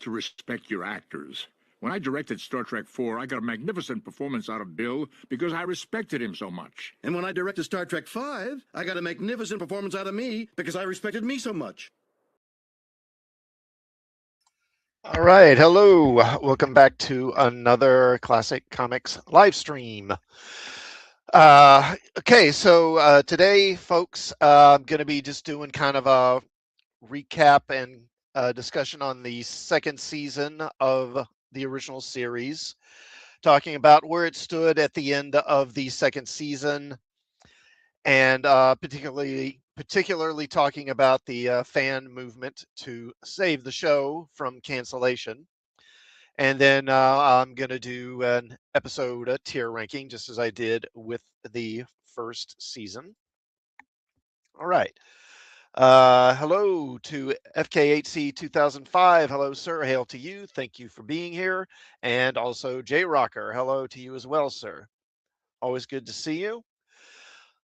to respect your actors. When I directed Star Trek IV, I got a magnificent performance out of Bill because I respected him so much. And when I directed Star Trek V, I got a magnificent performance out of me because I respected me so much. All right, hello. Welcome back to another Classic Comics live stream. Okay, so today, folks, I'm going to be just doing kind of a recap and discussion on the second season of the original series, talking about where it stood at the end of the second season, and particularly talking about the fan movement to save the show from cancellation. And then I'm going to do an episode tier ranking, just as I did with the first season. All right. Hello to FK8C 2005. Hello, sir. Hail to you. Thank you for being here. And also J Rocker. Hello to you as well, sir. Always good to see you.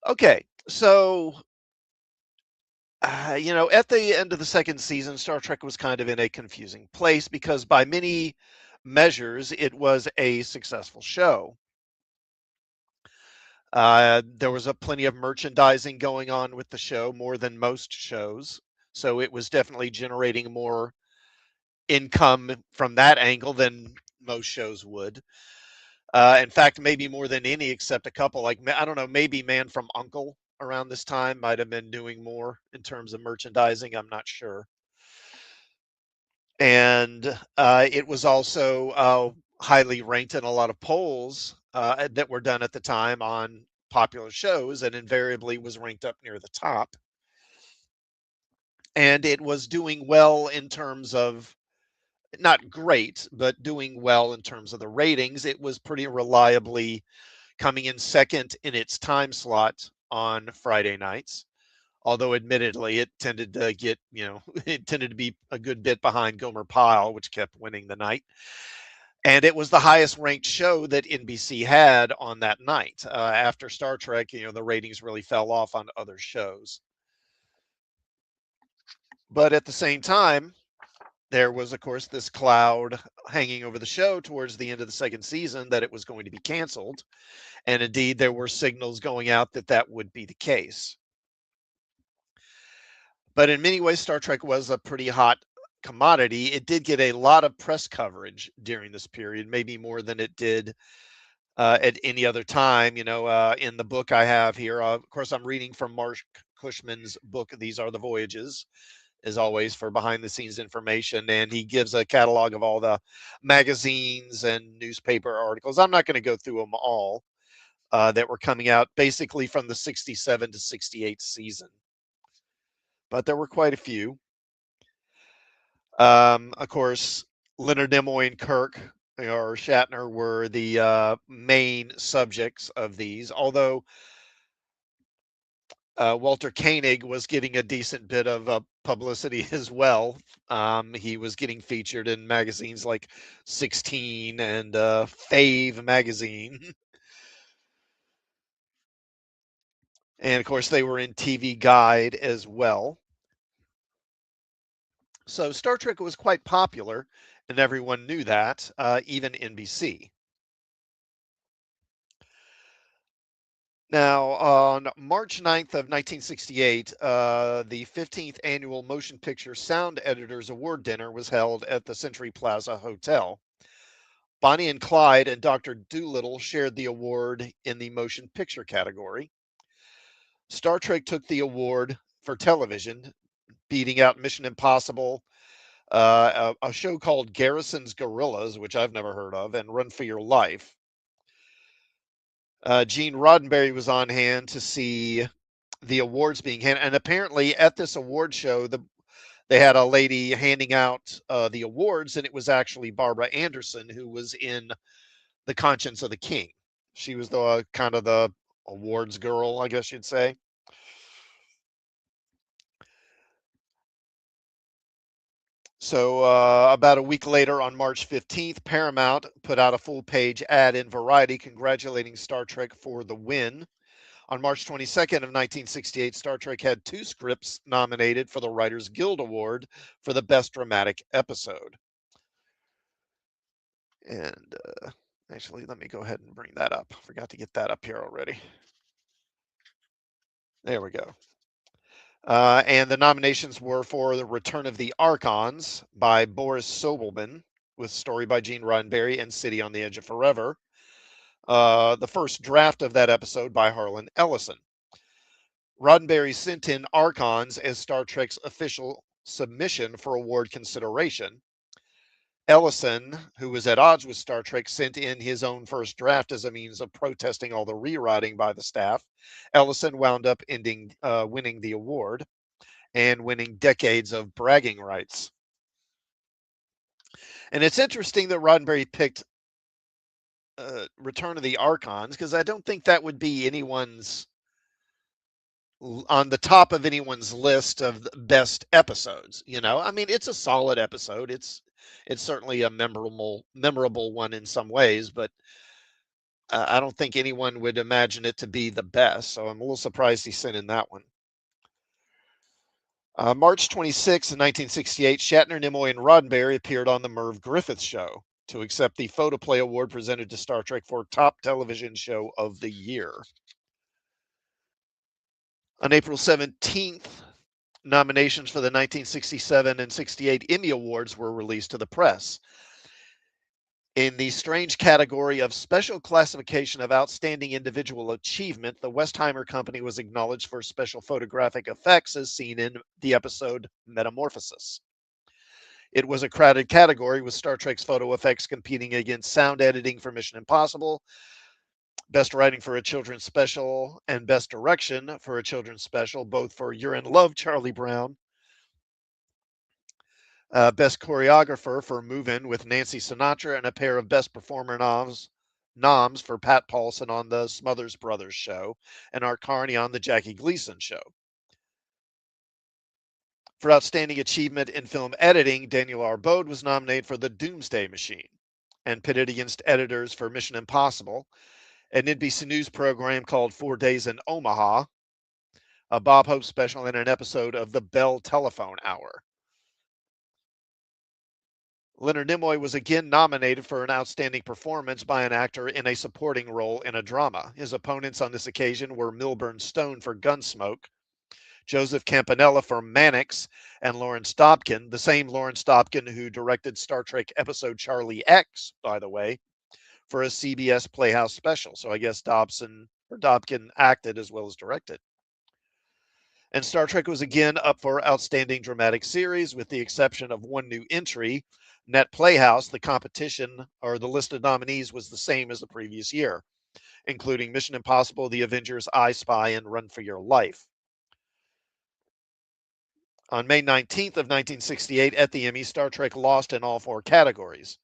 Okay. So, at the end of the second season, Star Trek was kind of in a confusing place because by many measures, it was a successful show. There was plenty of merchandising going on with the show, more than most shows. So it was definitely generating more income from that angle than most shows would. In fact, maybe more than any, except a couple. Like, I don't know, maybe Man from U.N.C.L.E. around this time might have been doing more in terms of merchandising. I'm not sure. And it was also highly ranked in a lot of polls that were done at the time on popular shows, and invariably was ranked up near the top. And it was doing well in terms of, not great, but doing well in terms of the ratings. It was pretty reliably coming in second in its time slot on Friday nights. Although admittedly, it tended to get, it tended to be a good bit behind Gomer Pyle, which kept winning the night. And it was the highest ranked show that NBC had on that night. After Star Trek, the ratings really fell off on other shows. But at the same time, there was, of course, this cloud hanging over the show towards the end of the second season that it was going to be canceled. And indeed, there were signals going out that that would be the case. But in many ways, Star Trek was a pretty hot commodity. It did get a lot of press coverage during this period, maybe more than it did at any other time. In the book I have here, of course, I'm reading from Mark Cushman's book, These Are the Voyages, as always, for behind the scenes information. And he gives a catalog of all the magazines and newspaper articles. I'm not going to go through them all that were coming out basically from the 67 to 68 season. But there were quite a few. Of course, Leonard Nimoy and Kirk or Shatner were the main subjects of these, although Walter Koenig was getting a decent bit of publicity as well. He was getting featured in magazines like 16 and Fave magazine. And of course, they were in TV Guide as well. So Star Trek was quite popular, and everyone knew that, even NBC. Now, on March 9th of 1968, the 15th Annual Motion Picture Sound Editors Award Dinner was held at the Century Plaza Hotel. Bonnie and Clyde and Dr. Dolittle shared the award in the motion picture category. Star Trek took the award for television, beating out Mission Impossible, a show called Garrison's Gorillas, which I've never heard of, and Run for Your Life. Gene Roddenberry was on hand to see the awards being handed. And apparently at this award show, they had a lady handing out the awards, and it was actually Barbara Anderson, who was in The Conscience of the King. She was the kind of the awards girl, I guess you'd say. So about a week later, on March 15th, Paramount put out a full-page ad in Variety congratulating Star Trek for the win. On March 22nd of 1968, Star Trek had 2 scripts nominated for the Writers Guild Award for the Best Dramatic Episode. And actually, let me go ahead and bring that up. Forgot to get that up here already. There we go. And the nominations were for The Return of the Archons by Boris Sobelman, with story by Gene Roddenberry, and City on the Edge of Forever. The first draft of that episode by Harlan Ellison. Roddenberry sent in Archons as Star Trek's official submission for award consideration. Ellison, who was at odds with Star Trek, sent in his own first draft as a means of protesting all the rewriting by the staff. Ellison wound up winning the award and winning decades of bragging rights. And it's interesting that Roddenberry picked Return of the Archons, because I don't think that would be on the top of anyone's list of the best episodes. I mean, it's a solid episode. It's certainly a memorable one in some ways, but I don't think anyone would imagine it to be the best. So I'm a little surprised he sent in that one. March 26, 1968, Shatner, Nimoy, and Roddenberry appeared on the Merv Griffith Show to accept the Photoplay Award presented to Star Trek for Top Television Show of the Year. On April 17th, nominations for the 1967 and 68 Emmy Awards were released to the press. In the strange category of Special Classification of Outstanding Individual Achievement, the Westheimer Company was acknowledged for special photographic effects as seen in the episode Metamorphosis. It was a crowded category, with Star Trek's photo effects competing against sound editing for Mission Impossible, Best Writing for a Children's Special, and Best Direction for a Children's Special, both for You're in Love, Charlie Brown. Best Choreographer for Move In with Nancy Sinatra, and a pair of Best Performer noms for Pat Paulson on the Smothers Brothers Show and Art Carney on the Jackie Gleason Show. For Outstanding Achievement in Film Editing, Daniel R. Bode was nominated for The Doomsday Machine and pitted against editors for Mission Impossible, an NBC News program called 4 Days in Omaha, a Bob Hope special, and an episode of the Bell Telephone Hour. Leonard Nimoy was again nominated for an outstanding performance by an actor in a supporting role in a drama. His opponents on this occasion were Milburn Stone for Gunsmoke, Joseph Campanella for Mannix, and Lawrence Dobkin, the same Lawrence Dobkin who directed Star Trek episode Charlie X, by the way, for a CBS Playhouse special. So I guess Dobkin acted as well as directed. And Star Trek was again up for Outstanding Dramatic Series, with the exception of one new entry, Net Playhouse. The competition, or the list of nominees, was the same as the previous year, including Mission Impossible, The Avengers, I Spy, and Run for Your Life. On May 19th of 1968, at the Emmy, Star Trek lost in all 4 categories.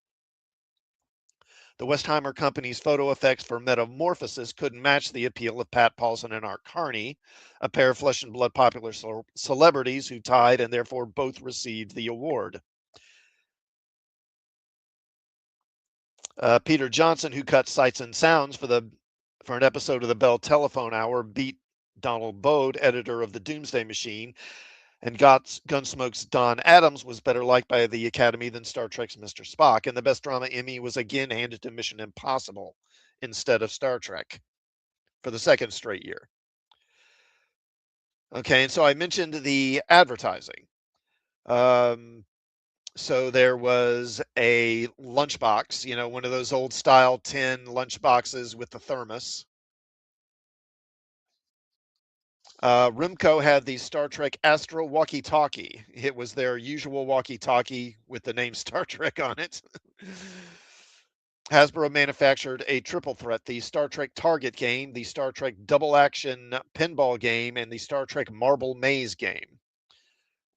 The Westheimer Company's photo effects for Metamorphosis couldn't match the appeal of Pat Paulson and Art Carney, a pair of flesh and blood popular celebrities who tied and therefore both received the award. Peter Johnson, who cut Sights and Sounds for an episode of the Bell Telephone Hour, beat Donald Bode, editor of The Doomsday Machine, and Gunsmoke's Don Adams was better liked by the Academy than Star Trek's Mr. Spock, and the Best Drama Emmy was again handed to Mission Impossible instead of Star Trek for the second straight year. Okay, and so I mentioned the advertising. So there was a lunchbox, one of those old style tin lunchboxes with the thermos. Rimco had the Star Trek Astro walkie-talkie. It was their usual walkie-talkie with the name Star Trek on it. Hasbro manufactured a triple threat: the Star Trek Target game, the Star Trek Double Action Pinball game, and the Star Trek Marble Maze game,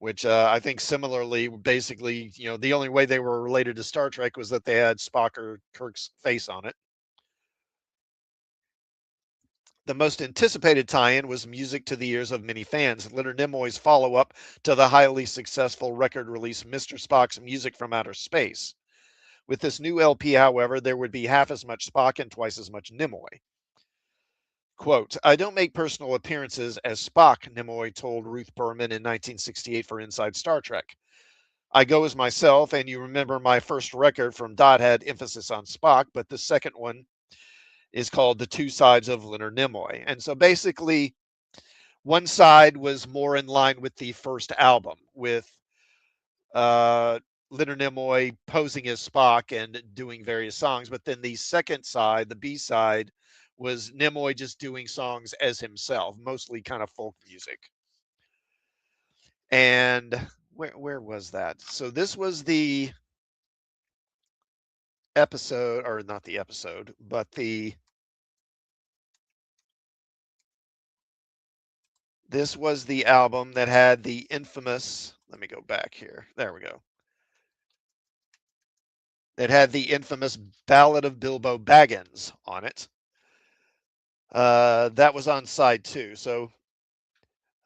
which I think similarly, basically, the only way they were related to Star Trek was that they had Spock or Kirk's face on it. The most anticipated tie-in was music to the ears of many fans, Leonard Nimoy's follow-up to the highly successful record release Mr. Spock's Music from Outer Space. With this new LP, however, there would be half as much Spock and twice as much Nimoy. Quote, "I don't make personal appearances as Spock," Nimoy told Ruth Berman in 1968 for Inside Star Trek. I Go As Myself, and you remember my first record from Dot had emphasis on Spock, but the second one is called The Two Sides of Leonard Nimoy. And so basically, one side was more in line with the first album, with uh, Leonard Nimoy posing as Spock and doing various songs. But then the second side, the B side, was Nimoy just doing songs as himself, mostly kind of folk music. And where was that? So this was the episode, or not the episode, but this was the album that had the infamous, let me go back here. There we go. It had the infamous Ballad of Bilbo Baggins on it. That was on side two. So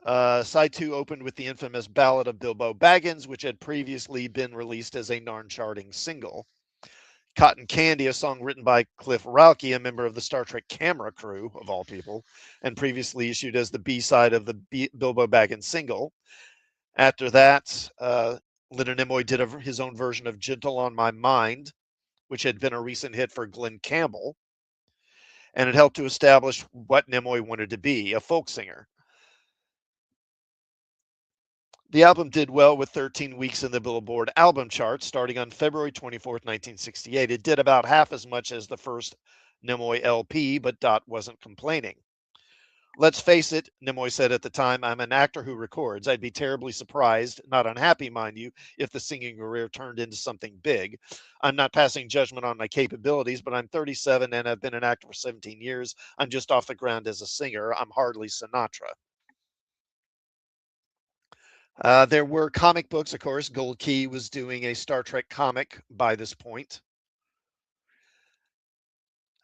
side two opened with the infamous Ballad of Bilbo Baggins, which had previously been released as a non-charting single. Cotton Candy, a song written by Cliff Rauke, a member of the Star Trek camera crew, of all people, and previously issued as the B-side of the Bilbo Baggins single. After that, Leonard Nimoy did his own version of Gentle on My Mind, which had been a recent hit for Glenn Campbell, and it helped to establish what Nimoy wanted to be, a folk singer. The album did well with 13 weeks in the Billboard album chart, starting on February 24th, 1968. It did about half as much as the first Nimoy LP, but Dot wasn't complaining. Let's face it, Nimoy said at the time, I'm an actor who records. I'd be terribly surprised, not unhappy, mind you, if the singing career turned into something big. I'm not passing judgment on my capabilities, but I'm 37 and I've been an actor for 17 years. I'm just off the ground as a singer. I'm hardly Sinatra. There were comic books, of course. Gold Key was doing a Star Trek comic by this point.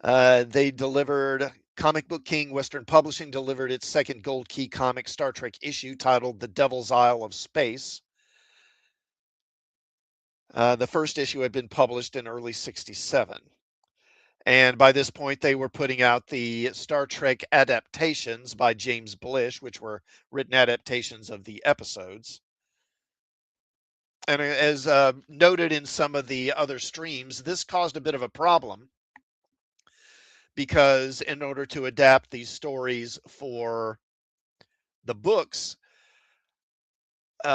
They delivered Comic Book King Western Publishing delivered its second Gold Key comic Star Trek issue titled The Devil's Isle of Space. The first issue had been published in early 67. And by this point, they were putting out the Star Trek adaptations by James Blish, which were written adaptations of the episodes. And as noted in some of the other streams, this caused a bit of a problem because in order to adapt these stories for the books,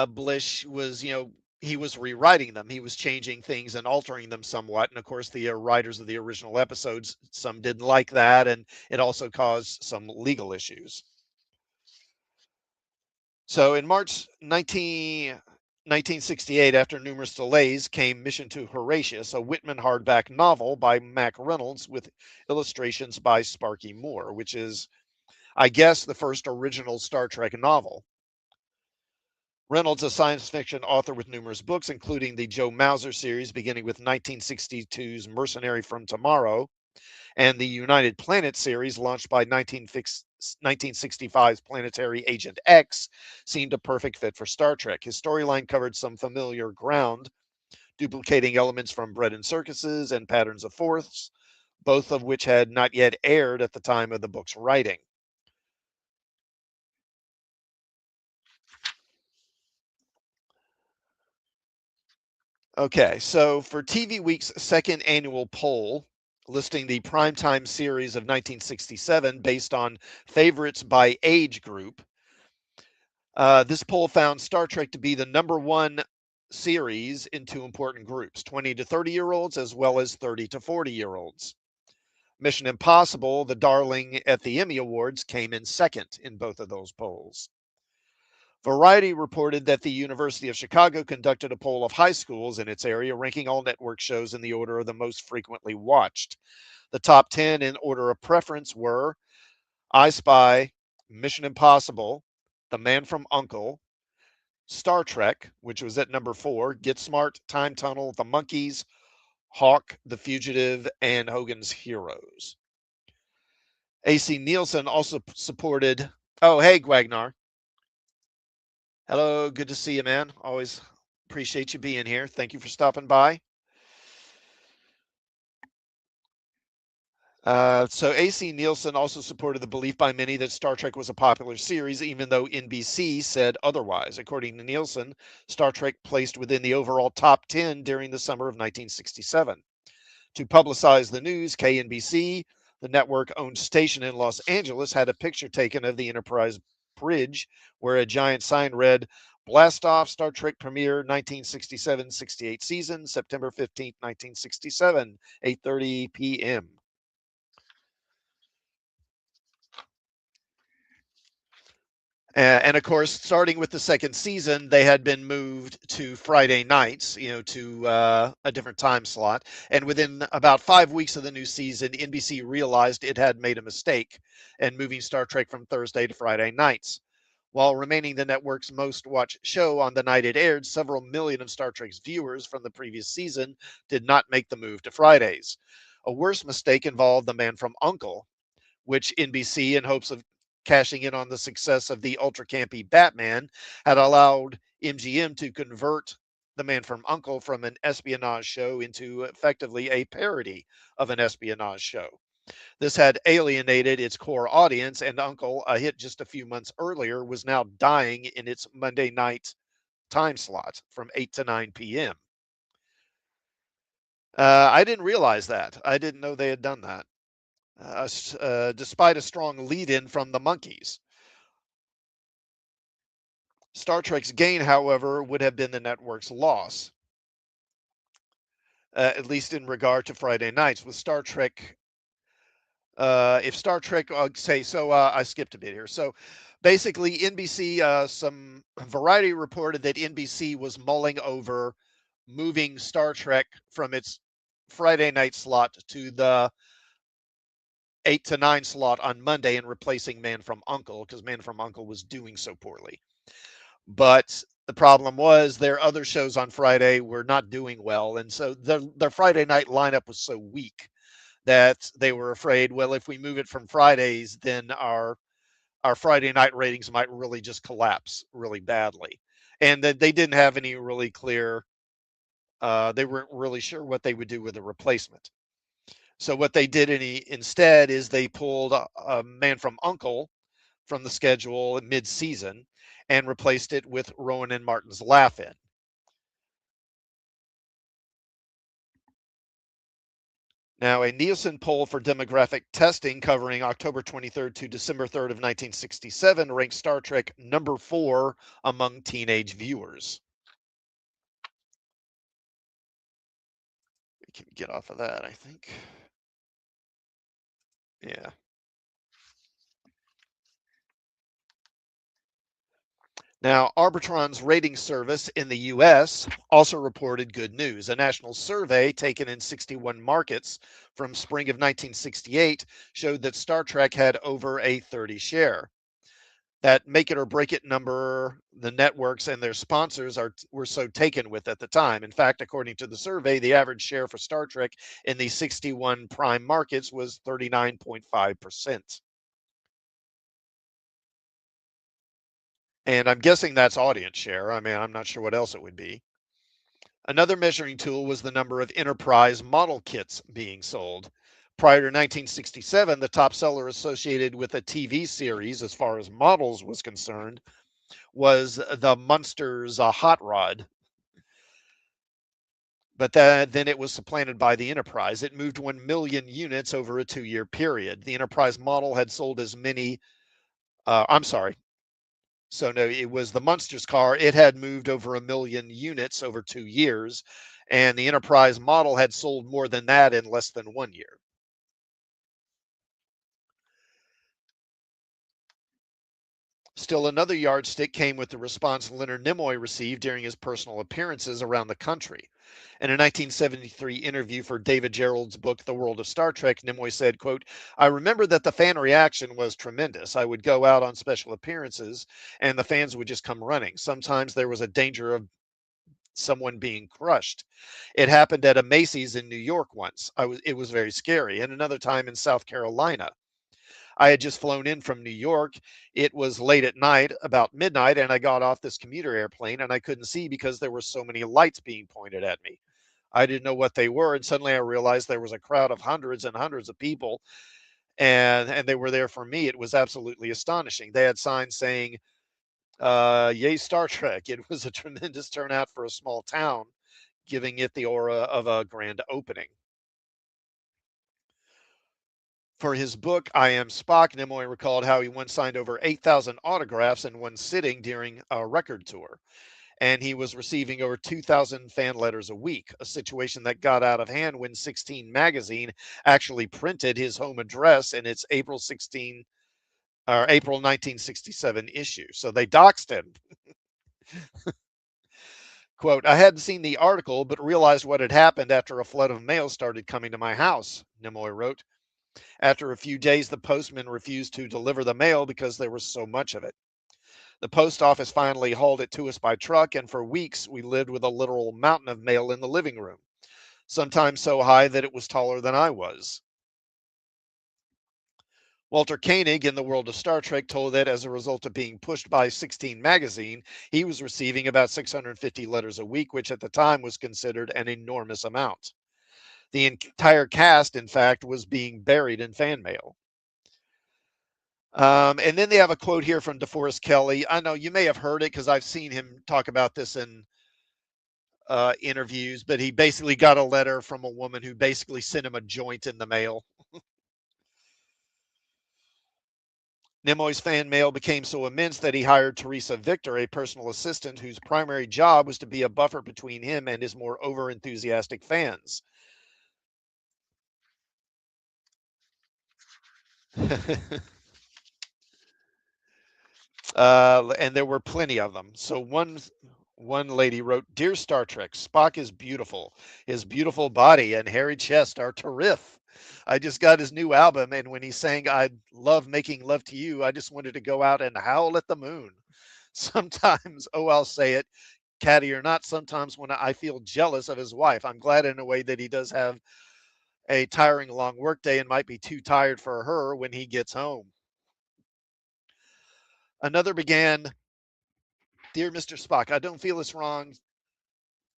Blish was, he was rewriting them. He was changing things and altering them somewhat. And of course, the writers of the original episodes, some didn't like that. And it also caused some legal issues. So in March 1968, after numerous delays, came Mission to Horatius, a Whitman hardback novel by Mac Reynolds with illustrations by Sparky Moore, which is, I guess, the first original Star Trek novel. Reynolds, a science fiction author with numerous books, including the Joe Mauser series, beginning with 1962's Mercenary from Tomorrow, and the United Planet series, launched by 1965's Planetary Agent X, seemed a perfect fit for Star Trek. His storyline covered some familiar ground, duplicating elements from Bread and Circuses and Patterns of Force, both of which had not yet aired at the time of the book's writing. Okay, so for TV Week's second annual poll, listing the primetime series of 1967 based on favorites by age group, this poll found Star Trek to be the #1 series in two important groups, 20 to 30-year-olds as well as 30 to 40-year-olds. Mission Impossible, the darling at the Emmy Awards, came in second in both of those polls. Variety reported that the University of Chicago conducted a poll of high schools in its area, ranking all network shows in the order of the most frequently watched. The top 10 in order of preference were I Spy, Mission Impossible, The Man from U.N.C.L.E., Star Trek, which was at number 4, Get Smart, Time Tunnel, The Monkees, Hawk, The Fugitive, and Hogan's Heroes. AC Nielsen also supported. Oh, hey, Gwagnar. Hello, good to see you, man. Always appreciate you being here. Thank you for stopping by. So AC Nielsen also supported the belief by many that Star Trek was a popular series, even though NBC said otherwise. According to Nielsen, Star Trek placed within the overall top 10 during the summer of 1967. To publicize the news, KNBC, the network owned station in Los Angeles, had a picture taken of the Enterprise bridge where a giant sign read, Blast Off Star Trek Premiere 1967-68 season, September 15th, 1967, 8:30 p.m. And of course, starting with the second season, they had been moved to Friday nights, to a different time slot. And within about 5 weeks of the new season, NBC realized it had made a mistake and moving Star Trek from Thursday to Friday nights. While remaining the network's most watched show on the night it aired, several million of Star Trek's viewers from the previous season did not make the move to Fridays. A worse mistake involved The Man from Uncle, which NBC, in hopes of cashing in on the success of the ultra campy Batman, had allowed MGM to convert The Man from Uncle from an espionage show into effectively a parody of an espionage show. This had alienated its core audience, and Uncle, a hit just a few months earlier, was now dying in its Monday night time slot from 8 to 9 p.m. I didn't realize that. I didn't know they had done that. Despite a strong lead in from the Monkees. Star Trek's gain, however, would have been the network's loss, at least in regard to Friday nights. With Star Trek, if Star Trek, I skipped a bit here. So basically, NBC, some Variety reported that NBC was mulling over moving Star Trek from its Friday night slot to the 8 to 9 slot on Monday and replacing Man from Uncle because Man from Uncle was doing so poorly. But the problem was their other shows on Friday were not doing well. And so their Friday night lineup was so weak that they were afraid, well, if we move it from Fridays, then our Friday night ratings might really just collapse really badly. And that they didn't have any really clear, they weren't really sure what they would do with a replacement. So what they did instead is they pulled a Man from Uncle from the schedule mid-season and replaced it with Rowan and Martin's Laugh-In. Now, a Nielsen poll for demographic testing covering October 23rd to December 3rd of 1967 ranked Star Trek number 4 among teenage viewers. We can get off of that, I think. Yeah. Now, Arbitron's rating service in the US also reported good news. A national survey taken in 61 markets from spring of 1968 showed that Star Trek had over a 30 share. That make it or break it number the networks and their sponsors were so taken with at the time. In fact, according to the survey, the average share for Star Trek in the 61 prime markets was 39.5%. And I'm guessing that's audience share. I mean, I'm not sure what else it would be. Another measuring tool was the number of Enterprise model kits being sold. Prior to 1967, the top seller associated with a TV series, as far as models was concerned, was the Munsters Hot Rod. But then it was supplanted by the Enterprise. It moved 1 million units over a 2-year period. The Enterprise model had sold as many, I'm sorry, so no, it was the Munsters car. It had moved over 1 million units over 2 years, and the Enterprise model had sold more than that in less than 1 year. Still another yardstick came with the response Leonard Nimoy received during his personal appearances around the country. In a 1973 interview for David Gerrold's book, The World of Star Trek, Nimoy said, quote, I remember that the fan reaction was tremendous. I would go out on special appearances and the fans would just come running. Sometimes there was a danger of someone being crushed. It happened at a Macy's in New York once. It was very scary. And another time in South Carolina. I had just flown in from New York. It was late at night, about midnight, and I got off this commuter airplane and I couldn't see because there were so many lights being pointed at me. I didn't know what they were, and suddenly I realized there was a crowd of hundreds and hundreds of people, and they were there for me. It was absolutely astonishing. They had signs saying, "Yay, Star Trek!" It was a tremendous turnout for a small town, giving it the aura of a grand opening. For his book, I Am Spock, Nimoy recalled how he once signed over 8,000 autographs in one sitting during a record tour, and he was receiving over 2,000 fan letters a week, a situation that got out of hand when 16 magazine actually printed his home address in its April 1967 issue. So they doxed him. Quote, I hadn't seen the article, but realized what had happened after a flood of mail started coming to my house, Nimoy wrote. After a few days, the postman refused to deliver the mail because there was so much of it. The post office finally hauled it to us by truck, and for weeks we lived with a literal mountain of mail in the living room, sometimes so high that it was taller than I was. Walter Koenig in the world of Star Trek told that as a result of being pushed by 16 magazine, he was receiving about 650 letters a week, which at the time was considered an enormous amount. The entire cast, in fact, was being buried in fan mail. And then they have a quote here from DeForest Kelley. I know you may have heard it because I've seen him talk about this in interviews, but he basically got a letter from a woman who basically sent him a joint in the mail. Nimoy's fan mail became so immense that he hired Teresa Victor, a personal assistant whose primary job was to be a buffer between him and his more over-enthusiastic fans. And there were plenty of them. So one lady wrote, "Dear Star Trek, Spock is beautiful. His beautiful body and hairy chest are terrific. I just got his new album, and when he sang 'I love making love to you,' I just wanted to go out and howl at the moon. Sometimes, oh, I'll say it, catty or not, sometimes when I feel jealous of his wife, I'm glad in a way that he does have a tiring long workday and might be too tired for her when he gets home." Another began, "Dear Mr. Spock, I don't feel it's wrong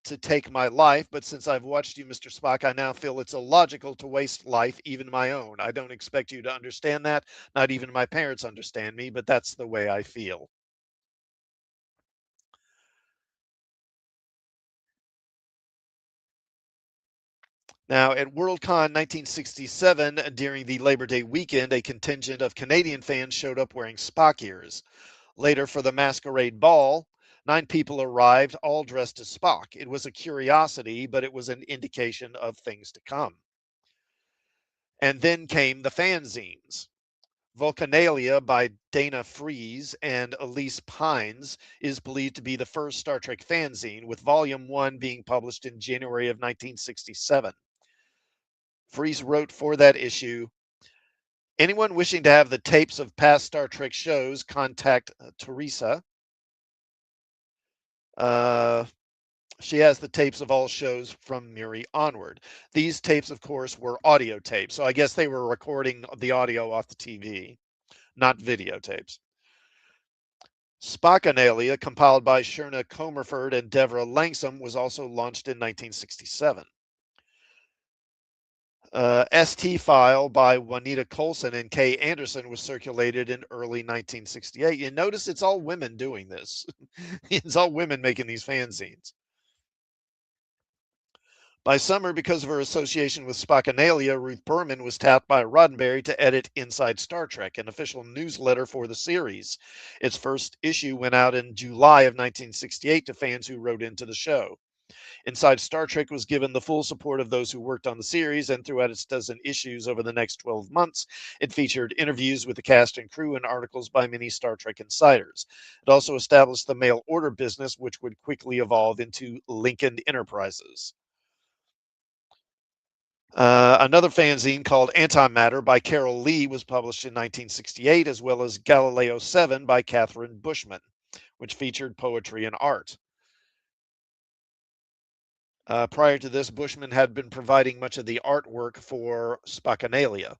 to take my life, but since I've watched you, Mr. Spock, I now feel it's illogical to waste life, even my own. I don't expect you to understand that. Not even my parents understand me, but that's the way I feel." Now, at Worldcon 1967, during the Labor Day weekend, a contingent of Canadian fans showed up wearing Spock ears. Later, for the Masquerade Ball, 9 people arrived, all dressed as Spock. It was a curiosity, but it was an indication of things to come. And then came the fanzines. Vulcanalia by Dana Fries and Elise Pines is believed to be the first Star Trek fanzine, with Volume 1 being published in January of 1967. Fries wrote for that issue, "Anyone wishing to have the tapes of past Star Trek shows, contact Teresa. Uh, she has the tapes of all shows from Muri onward." These tapes, of course, were audio tapes, so I guess they were recording the audio off the TV, not videotapes. Spockanalia, compiled by Sherna Comerford and Deborah Langsam, was also launched in 1967. ST File by Juanita Colson and Kay Anderson was circulated in early 1968. You notice it's all women doing this. It's all women making these fanzines. By summer, because of her association with Spockanalia, Ruth Berman was tapped by Roddenberry to edit Inside Star Trek, an official newsletter for the series. Its first issue went out in July of 1968 to fans who wrote into the show. Inside Star Trek was given the full support of those who worked on the series, and throughout its dozen issues over the next 12 months, it featured interviews with the cast and crew and articles by many Star Trek insiders. It also established the mail order business, which would quickly evolve into Lincoln Enterprises. Another fanzine called Antimatter by Carol Lee was published in 1968, as well as Galileo 7 by Catherine Bushman, which featured poetry and art. Prior to this, Bushman had been providing much of the artwork for Spockanalia.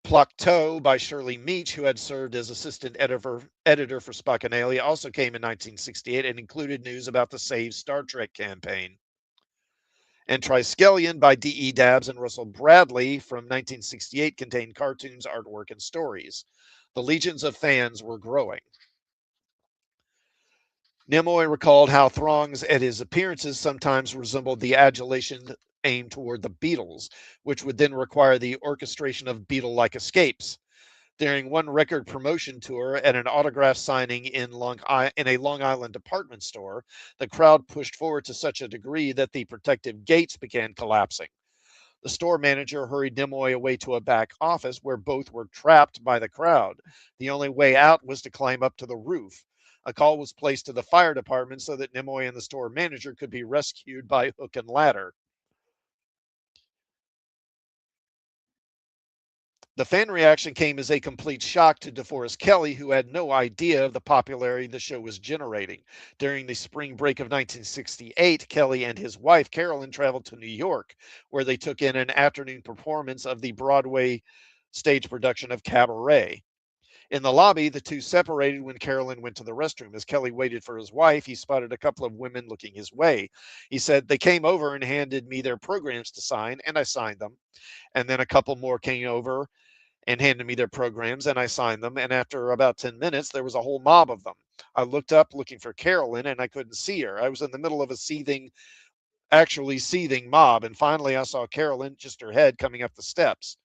Plocteau by Shirley Meach, who had served as assistant editor for Spockanalia, also came in 1968 and included news about the Save Star Trek campaign. And Triskelion by D.E. Dabbs and Russell Bradley from 1968 contained cartoons, artwork, and stories. The legions of fans were growing. Nimoy recalled how throngs at his appearances sometimes resembled the adulation aimed toward the Beatles, which would then require the orchestration of Beatle-like escapes. During one record promotion tour at an autograph signing in a Long Island department store, the crowd pushed forward to such a degree that the protective gates began collapsing. The store manager hurried Nimoy away to a back office where both were trapped by the crowd. The only way out was to climb up to the roof. A call was placed to the fire department so that Nimoy and the store manager could be rescued by hook and ladder. The fan reaction came as a complete shock to DeForest Kelley, who had no idea of the popularity the show was generating. During the spring break of 1968, Kelley and his wife, Carolyn, traveled to New York, where they took in an afternoon performance of the Broadway stage production of Cabaret. In the lobby, the two separated when Carolyn went to the restroom. As Kelley waited for his wife, he spotted a couple of women looking his way. He said, "They came over and handed me their programs to sign, and I signed them. And then a couple more came over and handed me their programs, and I signed them. And after about 10 minutes, there was a whole mob of them. I looked up looking for Carolyn, and I couldn't see her. I was in the middle of a actually seething mob, and finally I saw Carolyn, just her head, coming up the steps.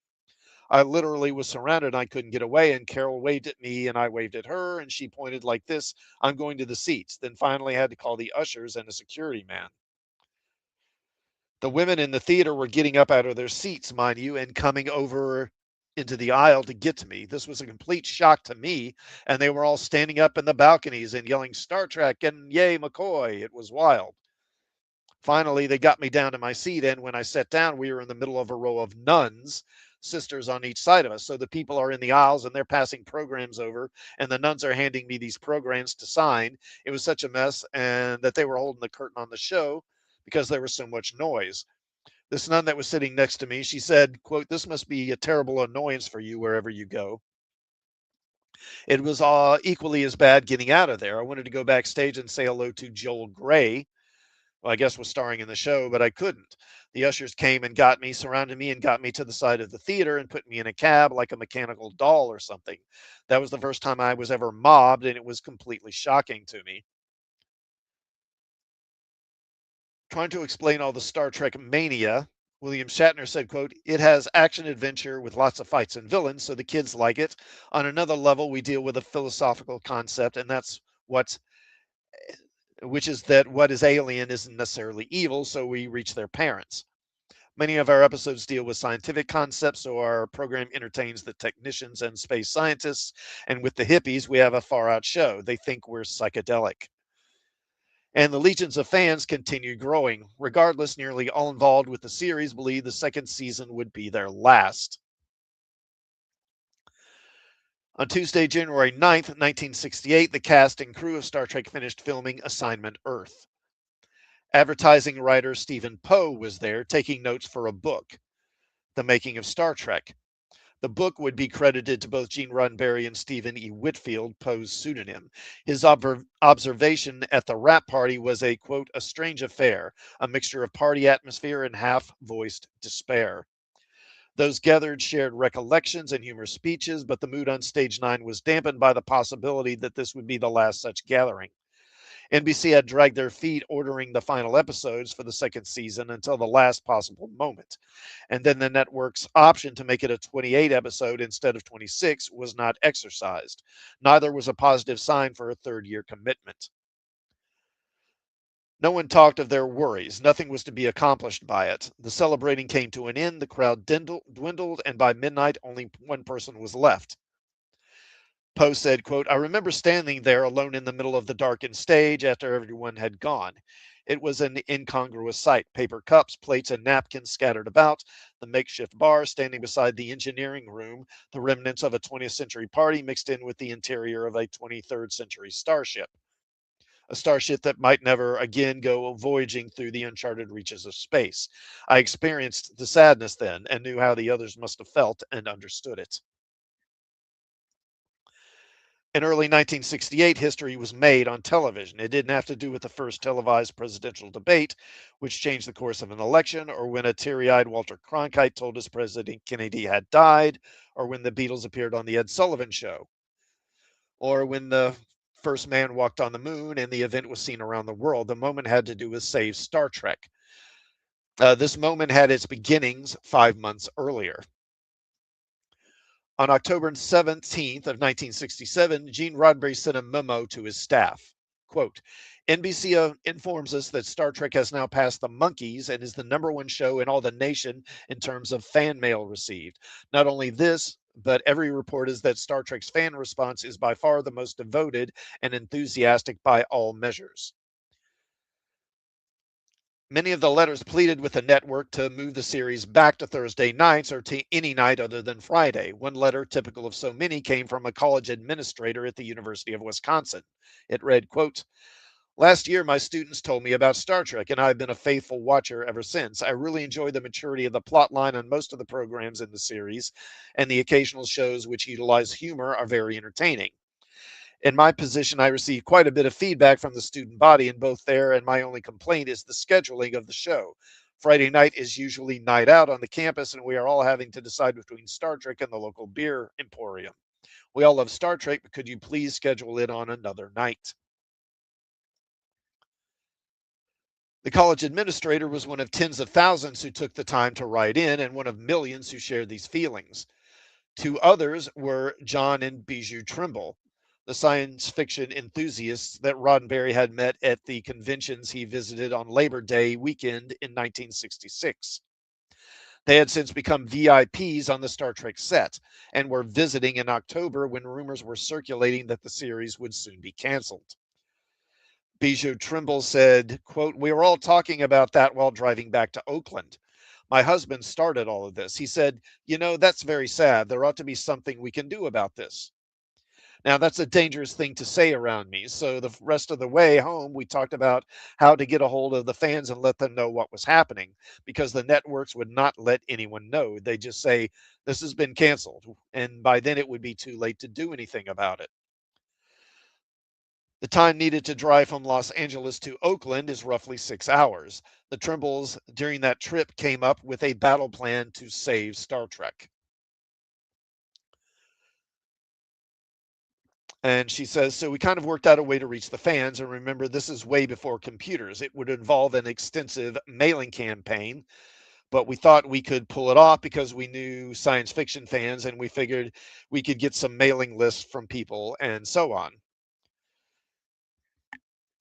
I literally was surrounded and I couldn't get away. And Carol waved at me and I waved at her, and she pointed like this, 'I'm going to the seats.' Then finally I had to call the ushers and a security man. The women in the theater were getting up out of their seats, mind you, and coming over into the aisle to get to me. This was a complete shock to me, and they were all standing up in the balconies and yelling Star Trek and yay McCoy. It was wild. Finally, they got me down to my seat, and when I sat down, we were in the middle of a row of nuns, sisters on each side of us. So the people are in the aisles and they're passing programs over, and the nuns are handing me these programs to sign. It was such a mess, and that they were holding the curtain on the show because there was so much noise. This nun that was sitting next to me, she said, quote, "This must be a terrible annoyance for you wherever you go." It was equally as bad getting out of there. I wanted to go backstage and say hello to Joel Gray, well, I guess was starring in the show, but I couldn't. The ushers came and got me, surrounded me, and got me to the side of the theater and put me in a cab like a mechanical doll or something. That was the first time I was ever mobbed, and it was completely shocking to me. Trying to explain all the Star Trek mania, William Shatner said, quote, "It has action adventure with lots of fights and villains, so the kids like it. On another level, we deal with a philosophical concept, and that's what's which is that what is alien isn't necessarily evil, so we reach their parents. Many of our episodes deal with scientific concepts, so our program entertains the technicians and space scientists, and with the hippies, we have a far out show. They think we're psychedelic." And the legions of fans continue growing. Regardless, nearly all involved with the series believe the second season would be their last. On Tuesday, January 9th, 1968, the cast and crew of Star Trek finished filming Assignment Earth. Advertising writer Stephen Poe was there taking notes for a book, The Making of Star Trek. The book would be credited to both Gene Roddenberry and Stephen E. Whitfield, Poe's pseudonym. His observation at the wrap party was a, quote, "a strange affair, a mixture of party atmosphere and half-voiced despair." Those gathered shared recollections and humorous speeches, but the mood on stage 9 was dampened by the possibility that this would be the last such gathering. NBC had dragged their feet ordering the final episodes for the second season until the last possible moment. And then the network's option to make it a 28 episode instead of 26 was not exercised. Neither was a positive sign for a third year commitment. No one talked of their worries. Nothing was to be accomplished by it. The celebrating came to an end, the crowd dwindled, and by midnight only one person was left. Poe said, quote, "I remember standing there alone in the middle of the darkened stage after everyone had gone. It was an incongruous sight. Paper cups, plates, and napkins scattered about, the makeshift bar standing beside the engineering room, the remnants of a 20th century party mixed in with the interior of a 23rd century starship. A starship that might never again go voyaging through the uncharted reaches of space. I experienced the sadness then and knew how the others must have felt and understood it." In early 1968, history was made on television. It didn't have to do with the first televised presidential debate, which changed the course of an election, or when a teary-eyed Walter Cronkite told us President Kennedy had died, or when the Beatles appeared on the Ed Sullivan Show, or when the first man walked on the moon and the event was seen around the world. The moment had to do with save Star Trek. This moment had its beginnings 5 months earlier. On October 17th of 1967, Gene Roddenberry sent a memo to his staff. Quote, NBC informs us that Star Trek has now passed the monkeys and is the #1 show in all the nation in terms of fan mail received. Not only this, but every report is that Star Trek's fan response is by far the most devoted and enthusiastic by all measures. Many of the letters pleaded with the network to move the series back to Thursday nights or to any night other than Friday. One letter, typical of so many, came from a college administrator at the University of Wisconsin. It read, quote, last year, my students told me about Star Trek, and I've been a faithful watcher ever since. I really enjoy the maturity of the plot line on most of the programs in the series, and the occasional shows which utilize humor are very entertaining. In my position, I receive quite a bit of feedback from the student body in both there, and my only complaint is the scheduling of the show. Friday night is usually night out on the campus, and we are all having to decide between Star Trek and the local beer emporium. We all love Star Trek, but could you please schedule it on another night? The college administrator was one of tens of thousands who took the time to write in, and one of millions who shared these feelings. Two others were John and Bijou Trimble, the science fiction enthusiasts that Roddenberry had met at the conventions he visited on Labor Day weekend in 1966. They had since become VIPs on the Star Trek set and were visiting in October when rumors were circulating that the series would soon be canceled. Bijou Trimble said, quote, we were all talking about that while driving back to Oakland. My husband started all of this. He said, you know, that's very sad. There ought to be something we can do about this. Now, that's a dangerous thing to say around me. So the rest of the way home, we talked about how to get a hold of the fans and let them know what was happening, because the networks would not let anyone know. They just say, this has been canceled. And by then it would be too late to do anything about it. The time needed to drive from Los Angeles to Oakland is roughly 6 hours. The Trimbles during that trip came up with a battle plan to save Star Trek. And she says, so we kind of worked out a way to reach the fans. And remember, this is way before computers. It would involve an extensive mailing campaign, but we thought we could pull it off because we knew science fiction fans and we figured we could get some mailing lists from people and so on.